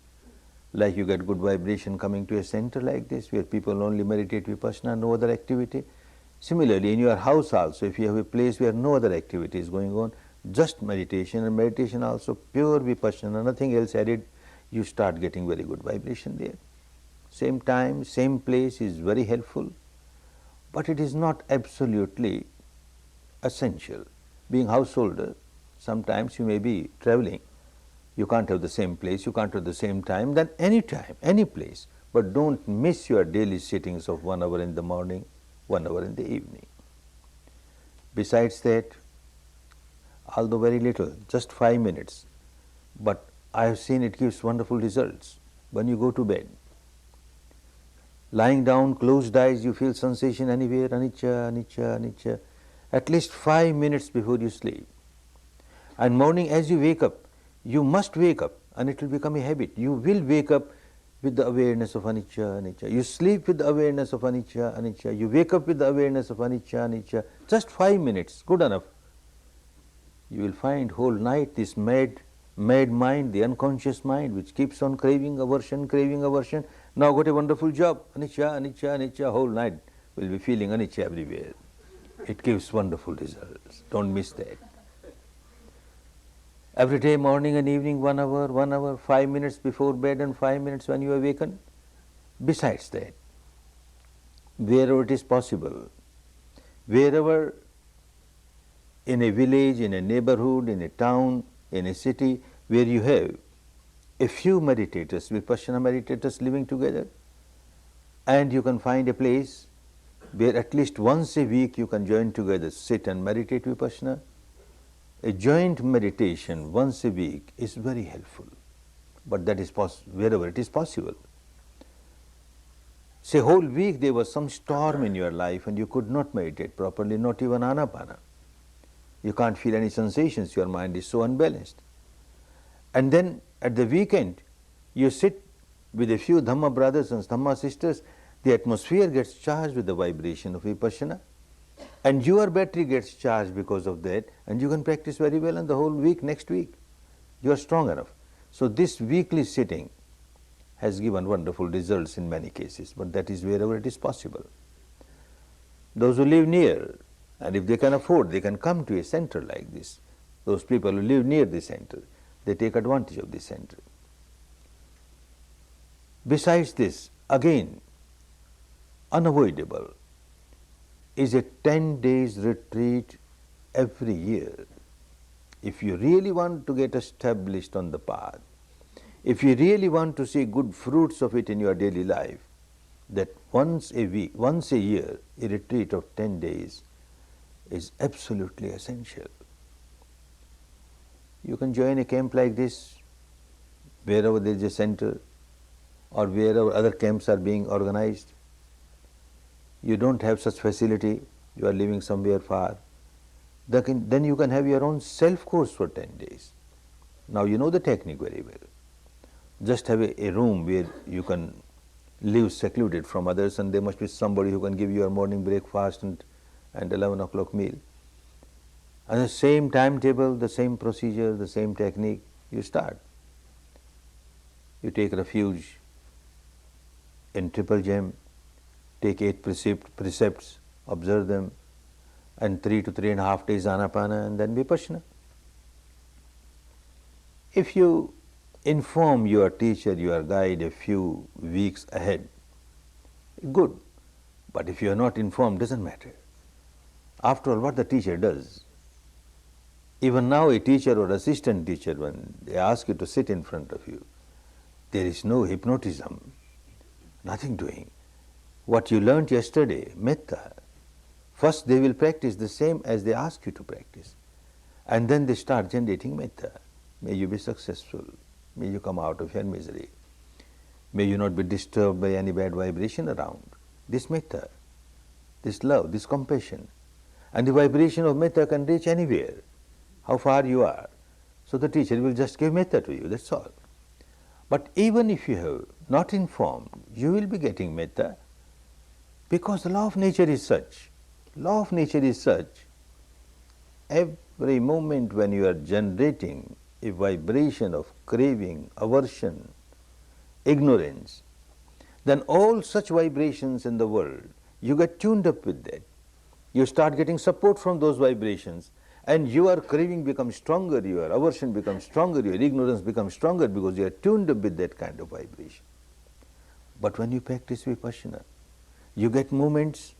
Like you get good vibration coming to a center like this, where people only meditate vipassana, no other activity. Similarly, in your house also, if you have a place where no other activity is going on, just meditation, and meditation also pure vipassana, nothing else added, you start getting very good vibration there. Same time, same place is very helpful, but it is not absolutely essential. Being householder, sometimes you may be traveling, you can't have the same place, you can't have the same time, then any time, any place, but don't miss your daily sittings of 1 hour in the morning, 1 hour in the evening. Besides that, although very little, just 5 minutes, but I have seen it gives wonderful results. When you go to bed, lying down, closed eyes, you feel sensation anywhere, anicca, anicca, anicca, at least 5 minutes before you sleep. And morning as you wake up, you must wake up, and it will become a habit. You will wake up with the awareness of anicca, anicca. You sleep with the awareness of anicca, anicca. You wake up with the awareness of anicca, anicca. Just 5 minutes, good enough. You will find whole night this mad mind, the unconscious mind, which keeps on craving aversion, now got a wonderful job. Anicca, anicca, anicca, whole night will be feeling anicca everywhere. It gives wonderful results. Don't miss that. Every day, morning and evening, 1 hour, 5 minutes before bed and 5 minutes when you awaken. Besides that, wherever it is possible, wherever in a village, in a neighborhood, in a town, in a city, where you have a few meditators, vipassana meditators living together, and you can find a place where at least once a week you can join together, sit and meditate vipassana. A joint meditation once a week is very helpful, but that is wherever it is possible. Say whole week there was some storm in your life and you could not meditate properly, not even anapana. You can't feel any sensations, your mind is so unbalanced. And then at the weekend, you sit with a few Dhamma brothers and Dhamma sisters, the atmosphere gets charged with the vibration of vipassana, and your battery gets charged because of that, and you can practice very well, and the whole week, next week, you are strong enough. So this weekly sitting has given wonderful results in many cases, but that is wherever it is possible. Those who live near, and if they can afford, they can come to a center like this. Those people who live near the center, they take advantage of the center. Besides this, again, unavoidable is a 10 days retreat every year. If you really want to get established on the path, if you really want to see good fruits of it in your daily life, that once a week, once a year, a retreat of 10 days is absolutely essential. You can join a camp like this wherever there is a center or wherever other camps are being organized. You don't have such facility, you are living somewhere far, then you can have your own self-course for 10 days. Now you know the technique very well. Just have a room where you can live secluded from others, and there must be somebody who can give you your morning breakfast and 11 o'clock meal. And the same timetable, the same procedure, the same technique, you start. You take refuge in Triple Gem, take 8 precepts, observe them, and 3 to 3.5 days anapana, and then vipassana. If you inform your teacher, your guide a few weeks ahead, good. But if you are not informed, doesn't matter. After all, what the teacher does, even now a teacher or assistant teacher, when they ask you to sit in front of you, there is no hypnotism, nothing doing. What you learnt yesterday, metta, first they will practice the same as they ask you to practice, and then they start generating metta. May you be successful, may you come out of your misery, may you not be disturbed by any bad vibration around. This metta, this love, this compassion, and the vibration of metta can reach anywhere, how far you are. So the teacher will just give metta to you, that's all. But even if you have not informed, you will be getting metta, because the law of nature is such. Law of nature is such. very moment when you are generating a vibration of craving, aversion, ignorance, then all such vibrations in the world, you get tuned up with that. You start getting support from those vibrations, and your craving becomes stronger, your aversion becomes stronger, your ignorance becomes stronger, because you are tuned up with that kind of vibration. But when you practice vipassana, you get moments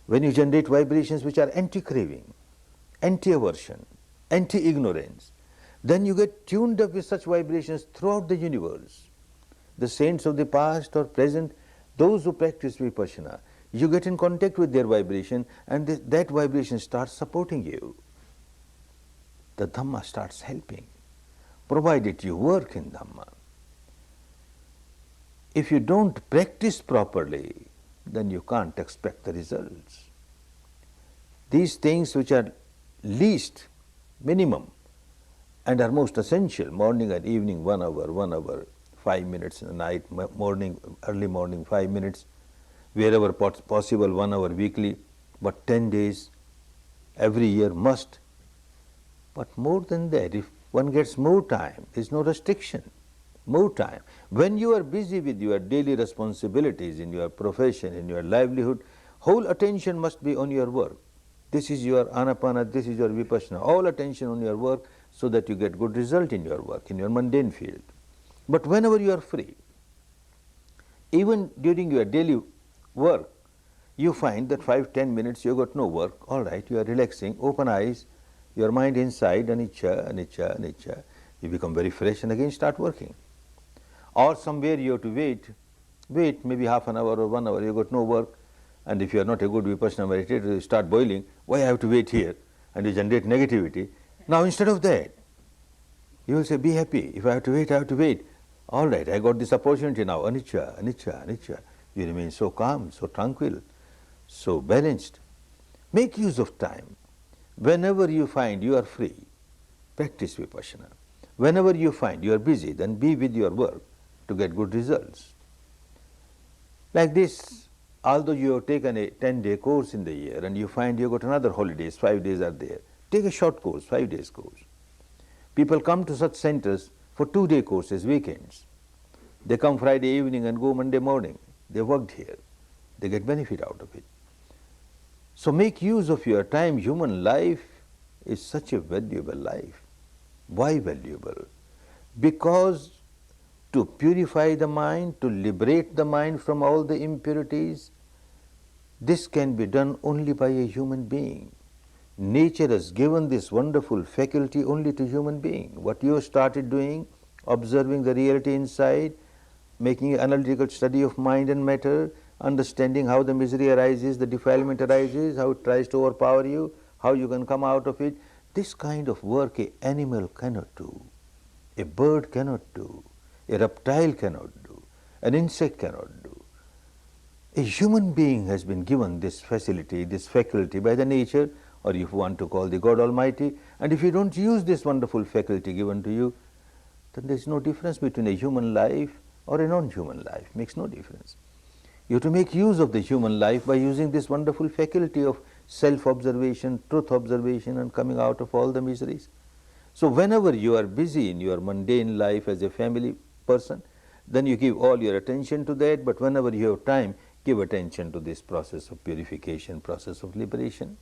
when you generate vibrations which are anti-craving, anti-aversion, anti-ignorance. Then you get tuned up with such vibrations throughout the universe. The saints of the past or present, those who practice vipassana, you get in contact with their vibration, and that vibration starts supporting you. The Dhamma starts helping, provided you work in Dhamma. If you don't practice properly, then you can't expect the results. These things which are least, minimum, and are most essential, morning and evening 1 hour, 5 minutes in the night, morning, early morning 5 minutes, wherever possible 1 hour weekly, but 10 days every year must. But more than that, if one gets more time, there is no restriction, more time. When you are busy with your daily responsibilities, in your profession, in your livelihood, whole attention must be on your work. This is your anapana, this is your vipassana, all attention on your work, so that you get good result in your work, in your mundane field. But whenever you are free, even during your daily work, you find that 5-10 minutes you got no work, all right, you are relaxing, open eyes, your mind inside, anicca, anicca, anicca, you become very fresh and again start working. Or somewhere you have to wait maybe half an hour or 1 hour, you got no work, and if you are not a good vipassana meditator, you start boiling, why I have to wait here, and you generate negativity. Now instead of that, you will say, be happy, if I have to wait, I have to wait. All right, I got this opportunity now, anicca, anicca, anicca. You remain so calm, so tranquil, so balanced. Make use of time. Whenever you find you are free, practice vipassana. Whenever you find you are busy, then be with your work to get good results. Like this, although you have taken a 10-day course in the year and you find you got another holidays, 5 days are there, take a short course, 5 days course. People come to such centers for 2-day courses, weekends. They come Friday evening and go Monday morning. They worked here. They get benefit out of it. So make use of your time. Human life is such a valuable life. Why valuable? Because to purify the mind, to liberate the mind from all the impurities, this can be done only by a human being. Nature has given this wonderful faculty only to human being. What you have started doing, observing the reality inside, making an analytical study of mind and matter, understanding how the misery arises, the defilement arises, how it tries to overpower you, how you can come out of it. This kind of work an animal cannot do, a bird cannot do, a reptile cannot do, an insect cannot do. A human being has been given this facility, this faculty by the nature, or if you want to call the God Almighty, and if you don't use this wonderful faculty given to you, then there is no difference between a human life or a non-human life, makes no difference. You have to make use of the human life by using this wonderful faculty of self-observation, truth observation, and coming out of all the miseries. So whenever you are busy in your mundane life as a family person, then you give all your attention to that, but whenever you have time, give attention to this process of purification, process of liberation.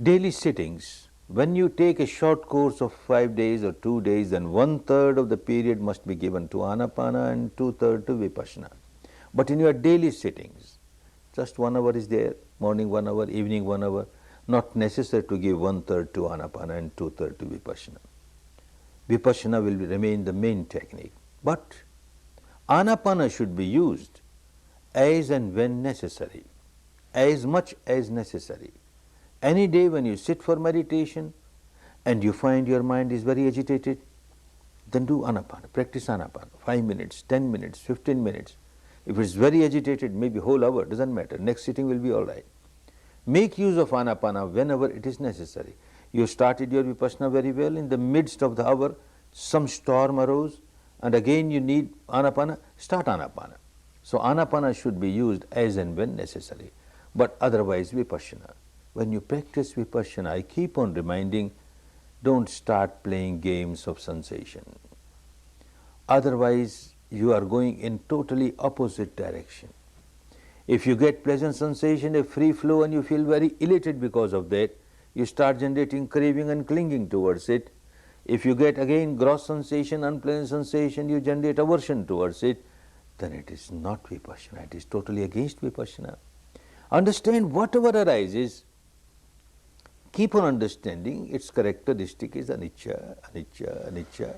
Daily sittings. When you take a short course of 5 days or 2 days, then 1/3 of the period must be given to anapana and 2/3 to vipassana. But in your daily sittings, just 1 hour is there, morning 1 hour, evening 1 hour, not necessary to give 1/3 to anapana and 2/3 to vipassana. Vipassana will remain the main technique. But anapana should be used as and when necessary, as much as necessary. Any day when you sit for meditation and you find your mind is very agitated, then do anapana, practice anapana, 5 minutes, 10 minutes, 15 minutes. If it's very agitated, maybe whole hour, doesn't matter, next sitting will be all right. Make use of anapana whenever it is necessary. You started your vipassana very well, in the midst of the hour, some storm arose, and again you need anapana, start anapana. So anapana should be used as and when necessary, but otherwise vipassana. When you practice vipassana, I keep on reminding, don't start playing games of sensation. Otherwise, you are going in totally opposite direction. If you get pleasant sensation, a free flow, and you feel very elated because of that, you start generating craving and clinging towards it. If you get again gross sensation, unpleasant sensation, you generate aversion towards it, then it is not vipassana, it is totally against vipassana. Understand whatever arises, keep on understanding its characteristic is anicca, anicca, anicca.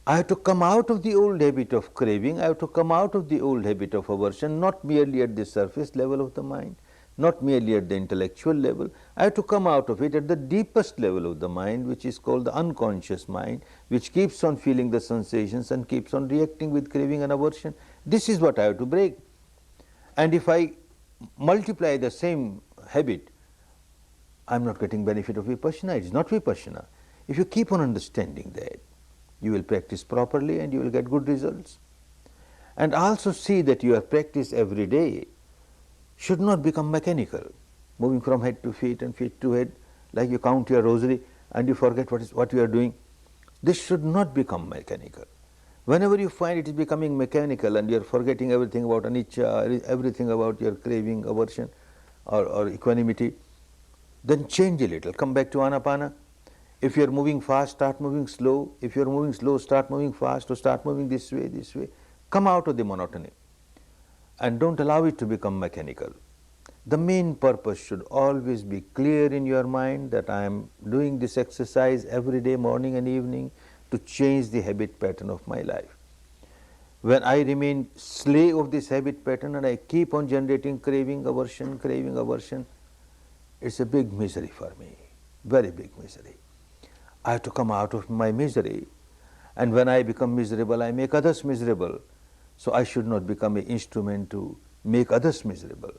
I have to come out of the old habit of craving, I have to come out of the old habit of aversion, not merely at the surface level of the mind, not merely at the intellectual level. I have to come out of it at the deepest level of the mind, which is called the unconscious mind, which keeps on feeling the sensations and keeps on reacting with craving and aversion. This is what I have to break. And if I multiply the same habit, I am not getting benefit of vipassana, it is not vipassana. If you keep on understanding that, you will practice properly and you will get good results. And also see that your practice every day should not become mechanical, moving from head to feet and feet to head, like you count your rosary and you forget what you are doing. This should not become mechanical. Whenever you find it is becoming mechanical and you are forgetting everything about anicca, everything about your craving, aversion or equanimity, then change a little, come back to anapana. If you are moving fast, start moving slow. If you are moving slow, start moving fast, or start moving this way, this way. Come out of the monotony and don't allow it to become mechanical. The main purpose should always be clear in your mind that I am doing this exercise every day, morning and evening, to change the habit pattern of my life. When I remain slave of this habit pattern and I keep on generating craving, aversion, it's a big misery for me, very big misery. I have to come out of my misery, and when I become miserable, I make others miserable. So I should not become an instrument to make others miserable.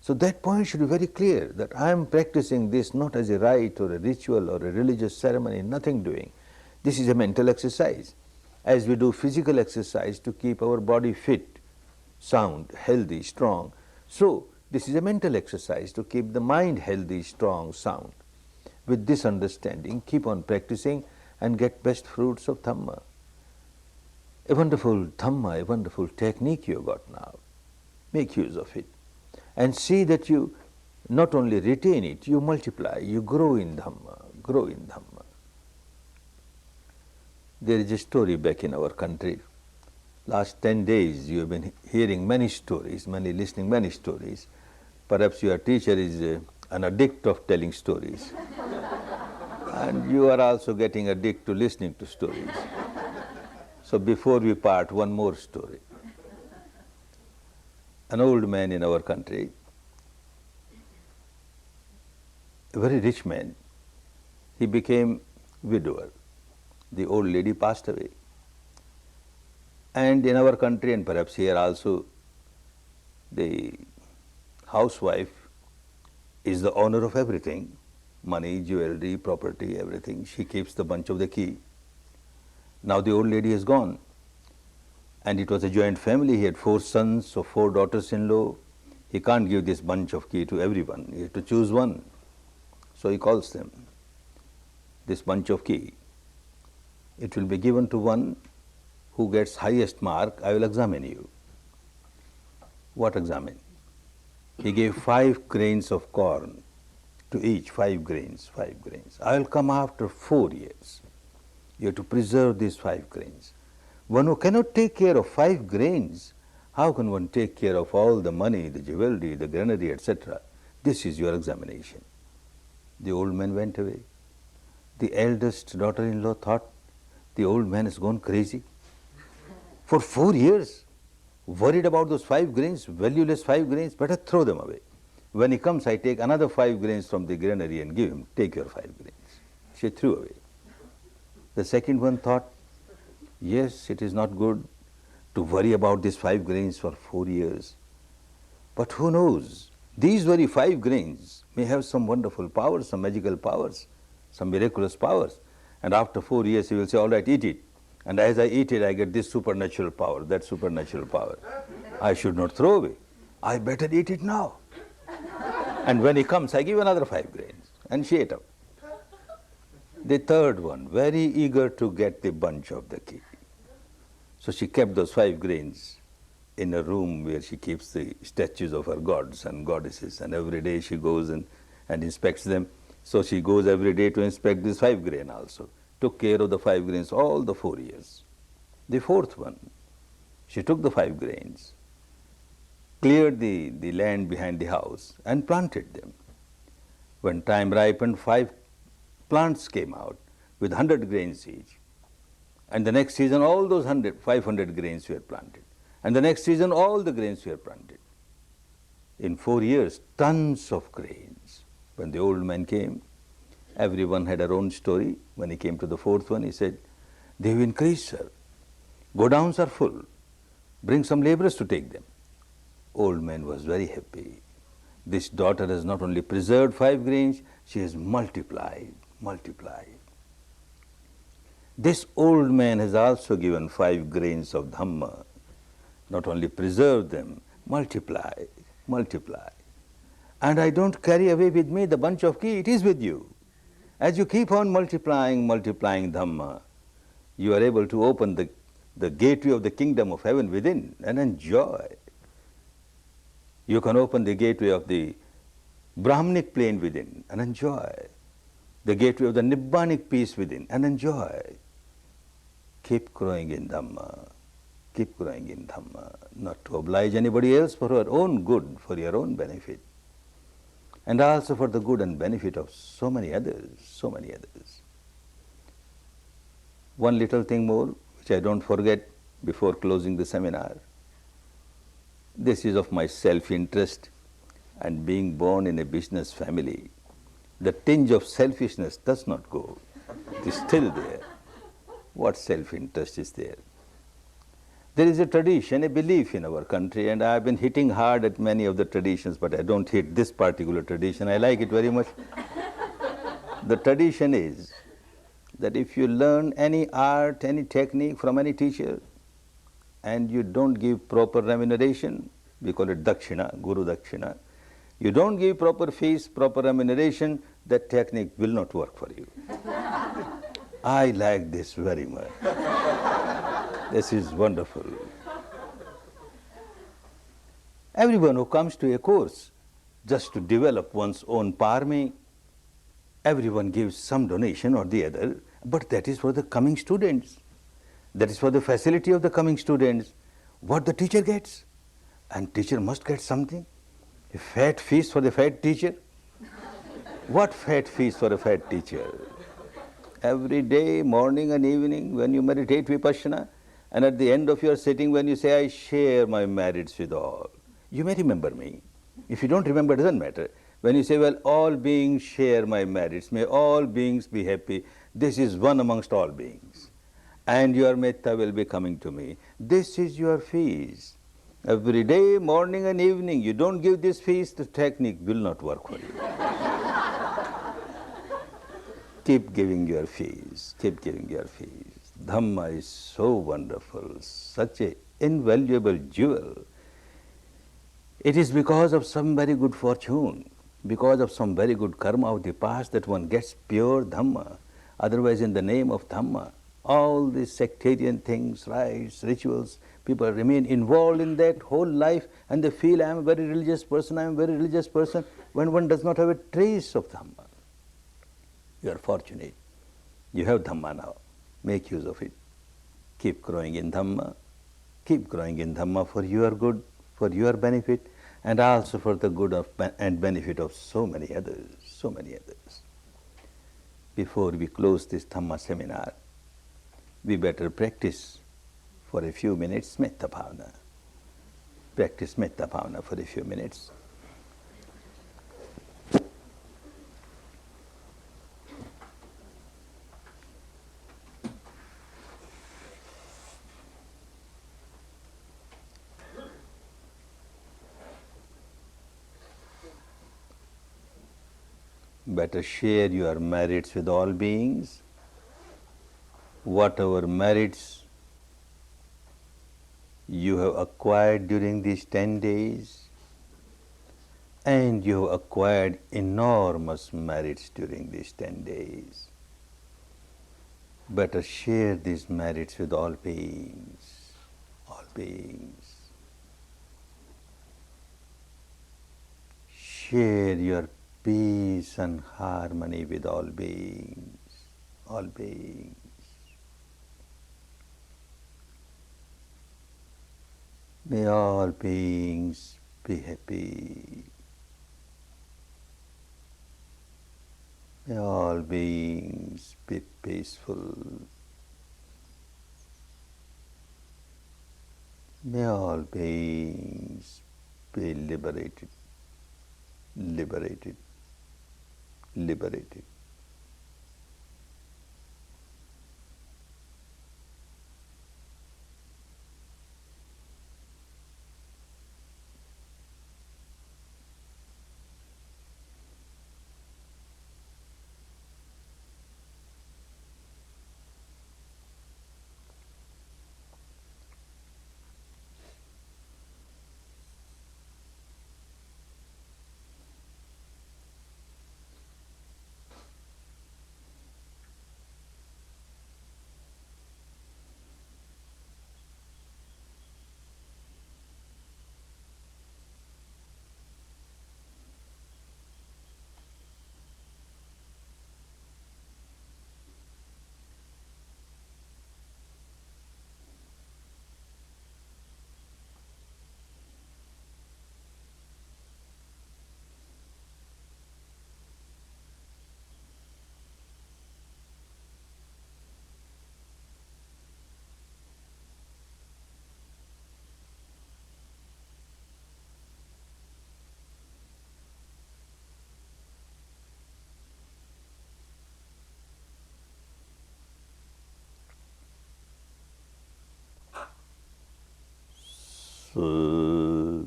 So that point should be very clear, that I am practicing this not as a rite or a ritual or a religious ceremony, nothing doing. This is a mental exercise. As we do physical exercise to keep our body fit, sound, healthy, strong, so this is a mental exercise to keep the mind healthy, strong, sound. With this understanding, keep on practicing and get best fruits of Dhamma. A wonderful Dhamma, a wonderful technique you have got now. Make use of it and see that you not only retain it, you multiply, you grow in Dhamma, grow in Dhamma. There is a story back in our country. Last 10 days you have been hearing many stories, listening many stories. Perhaps your teacher is an addict of telling stories. And you are also getting addicted to listening to stories. So before we part, one more story. An old man in our country, a very rich man, he became widower. The old lady passed away. And in our country, and perhaps here also, the housewife is the owner of everything, money, jewelry, property, everything. She keeps the bunch of the key. Now the old lady is gone, and it was a joint family. He had 4 sons or 4 daughters-in-law. He can't give this bunch of key to everyone. He has to choose one. So he calls them, this bunch of key. It will be given to one who gets highest mark. I will examine you. What examine? He gave 5 grains of corn to each, 5 grains, 5 grains. I will come after 4 years. You have to preserve these 5 grains. One who cannot take care of 5 grains, how can one take care of all the money, the jewelry, the granary, etc.? This is your examination. The old man went away. The eldest daughter-in-law thought, the old man has gone crazy. For 4 years, worried about those 5 grains, valueless 5 grains, better throw them away. When he comes, I take another 5 grains from the granary and give him, take your 5 grains. She threw away. The second one thought, yes, it is not good to worry about these 5 grains for 4 years. But who knows, these very 5 grains may have some wonderful powers, some magical powers, some miraculous powers. And after 4 years he will say, all right, eat it. And as I eat it, I get this supernatural power, that supernatural power. I should not throw away. I better eat it now. And when he comes, I give another 5 grains. And she ate up. The third one, very eager to get the bunch of the key. So she kept those 5 grains in a room where she keeps the statues of her gods and goddesses, and every day she goes and inspects them. So she goes every day to inspect this 5 grain also. Took care of the 5 grains all the 4 years. The fourth one, she took the 5 grains, cleared the land behind the house and planted them. When time ripened, 5 plants came out with 100 grains each. And the next season, all those 500 grains were planted. And the next season, all the grains were planted. In 4 years, tons of grains. When the old man came, everyone had their own story. When he came to the fourth one, he said, "They've increased, sir. Godowns are full. Bring some laborers to take them." Old man was very happy. This daughter has not only preserved 5 grains, she has multiplied. This old man has also given 5 grains of Dhamma. Not only preserve them, multiply. And I don't carry away with me the bunch of key, it is with you. As you keep on multiplying Dhamma, you are able to open the gateway of the kingdom of heaven within and enjoy. You can open the gateway of the Brahmanic plane within and enjoy. The gateway of the Nibbanic peace within and enjoy. Keep growing in Dhamma. Keep growing in Dhamma. Not to oblige anybody else, for your own good, for your own benefit. And also for the good and benefit of so many others. One little thing more, which I don't forget before closing the seminar. This is of my self-interest, and being born in a business family, the tinge of selfishness does not go. It is still there. What self-interest is there? There is a tradition, a belief in our country, and I have been hitting hard at many of the traditions, but I don't hit this particular tradition. I like it very much. The tradition is that if you learn any art, any technique from any teacher, and you don't give proper remuneration, we call it dakshina, guru dakshina, you don't give proper fees, proper remuneration, that technique will not work for you. I like this very much. This is wonderful. Everyone who comes to a course just to develop one's own parami, everyone gives some donation or the other, but that is for the coming students. That is for the facility of the coming students. What the teacher gets, and teacher must get something. A fat feast for the fat teacher. What fat feast for a fat teacher? Every day, morning and evening, when you meditate vipassana, and at the end of your sitting, when you say, "I share my merits with all," you may remember me. If you don't remember, it doesn't matter. When you say, "Well, all beings share my merits, may all beings be happy," this is one amongst all beings. And your metta will be coming to me. This is your feast. Every day, morning and evening, you don't give this feast, the technique will not work for you. Keep giving your feast, keep giving your feast. Dhamma is so wonderful, such an invaluable jewel. It is because of some very good fortune, because of some very good karma of the past that one gets pure Dhamma. Otherwise, in the name of Dhamma, all these sectarian things, rites, rituals, people remain involved in that whole life and they feel, "I am a very religious person, I am a very religious person," when one does not have a trace of Dhamma. You are fortunate. You have Dhamma now. Make use of it. Keep growing in Dhamma. Keep growing in Dhamma for your good, for your benefit, and also for the good of and benefit of so many others, Before we close this Dhamma seminar, we better practice for a few minutes metta bhavana. Practice metta bhavana for a few minutes. Better share your merits with all beings. Whatever merits you have acquired during these 10 days, and you have acquired enormous merits during these 10 days. Better share these merits with all beings, all beings. Share your peace and harmony with all beings, all beings. May all beings be happy. May all beings be peaceful. May all beings be liberated, liberated, liberated.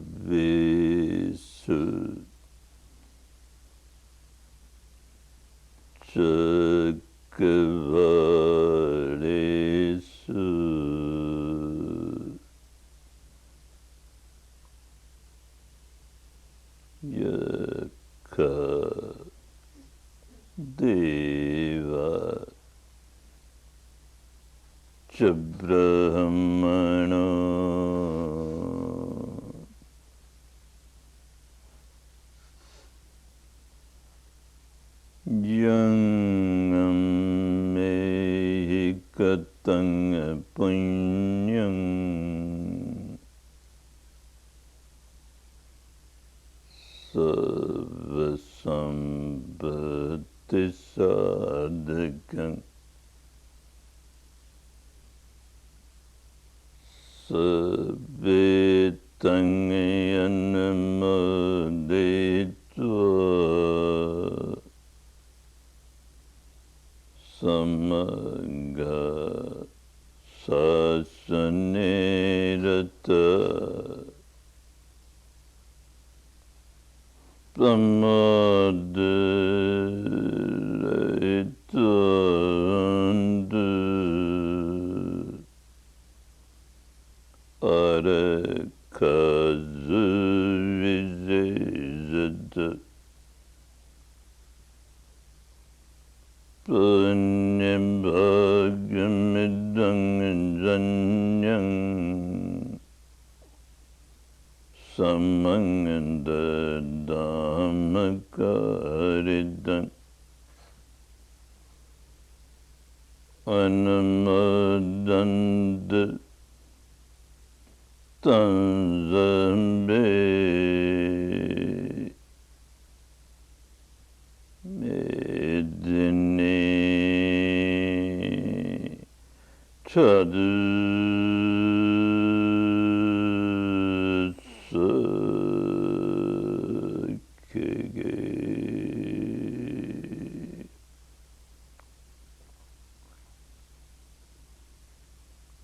Service Chakavalesu Yaka Deva Chabrahmana Yangam Mehikatang Punyam Sarvasambhati Sadhakam Sabetang Yanamodetva Samaga Sasanirata Pramaditvandu Arakazu Vizezada Punyam Bhagamidang Janyang Samanganda Dhammakaridan Anamadanda Tanzambe Medine Chadu Sakege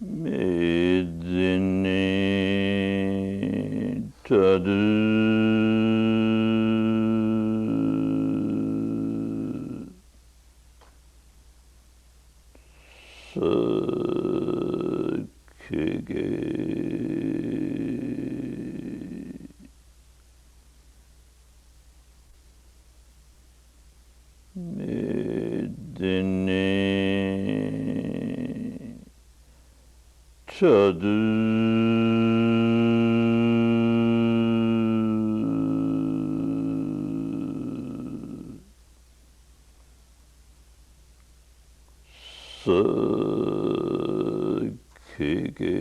Medine Chadu Sakege Sadhu Sakhike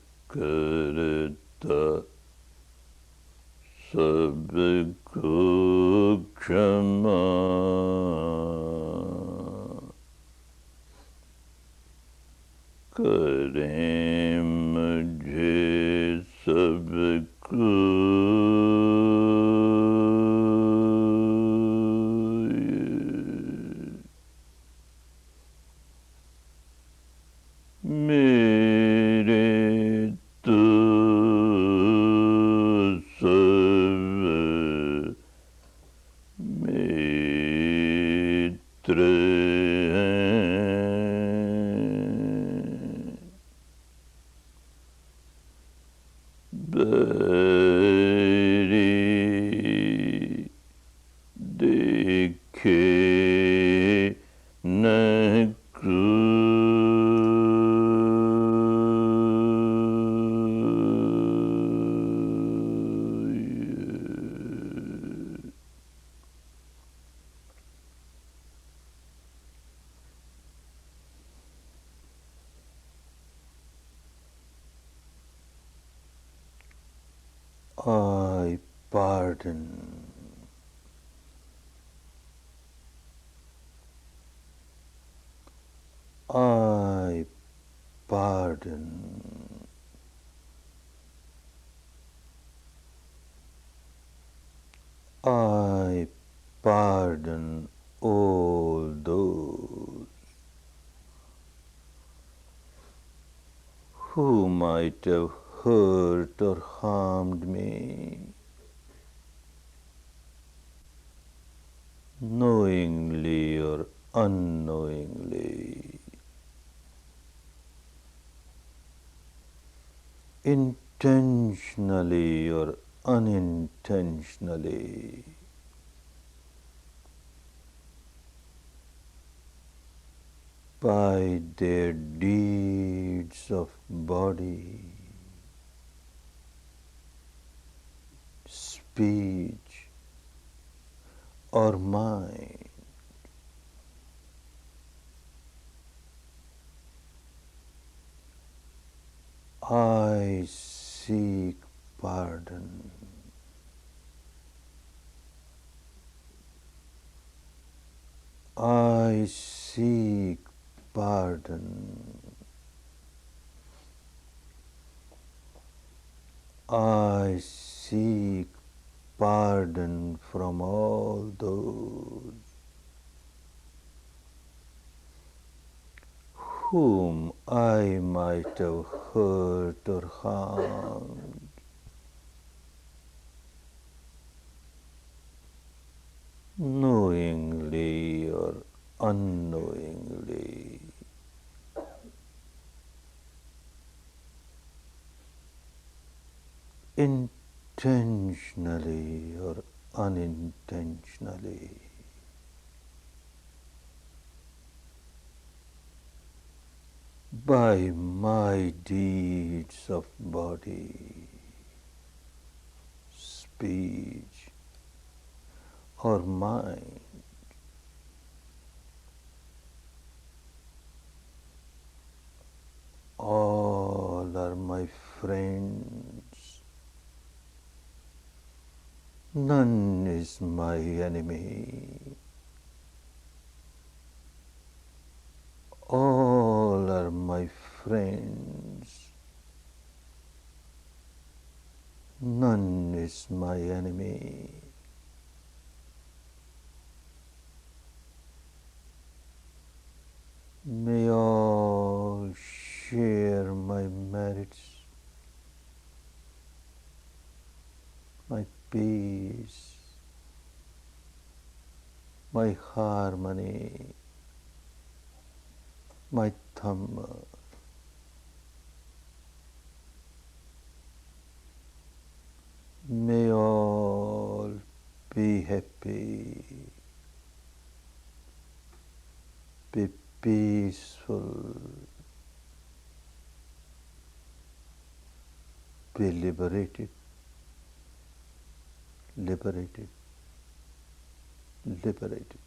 Makarata Sabko Kshama Kare Mujhe Sabko Mere to save mitre bari dekhe na I pardon. I pardon. I pardon all those who might have hurt or harmed me, knowingly or unknowingly, intentionally or unintentionally. By their deeds of body, speech, or mind. I seek pardon. I seek pardon. I seek pardon from all those whom I might have hurt or harmed, knowingly or unknowingly. Intentionally or unintentionally. By my deeds of body, speech, or mind. All are my friends. None is my enemy. friends. None is my enemy. May all share my merits, my peace, my harmony, my dhamma. May all be happy, be peaceful, be liberated, liberated, liberated.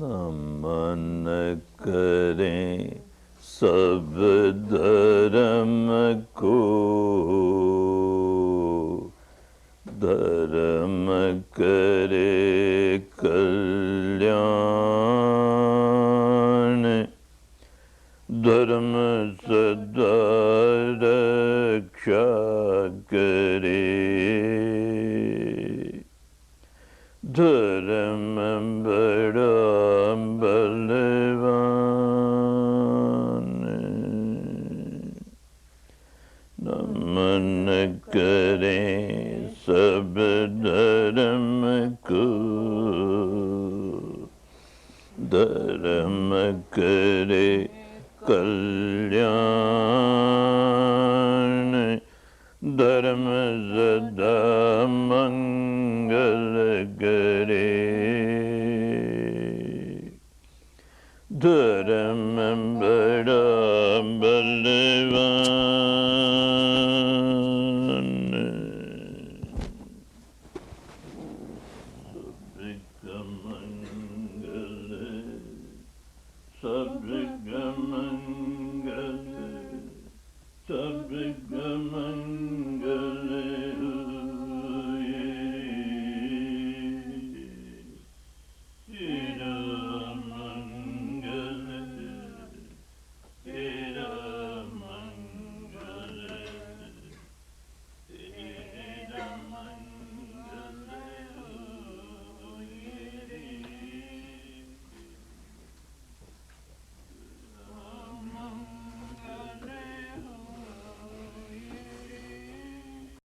नमन करें सब धर्म को, धर्म करे कल्याण, धर्म सदा रक्षा करे, धर्म बड़ा बलवान। नमन करें सब धर्म को, धर्म करे कल्याण, धर्म सदा मंगल करे, धर्म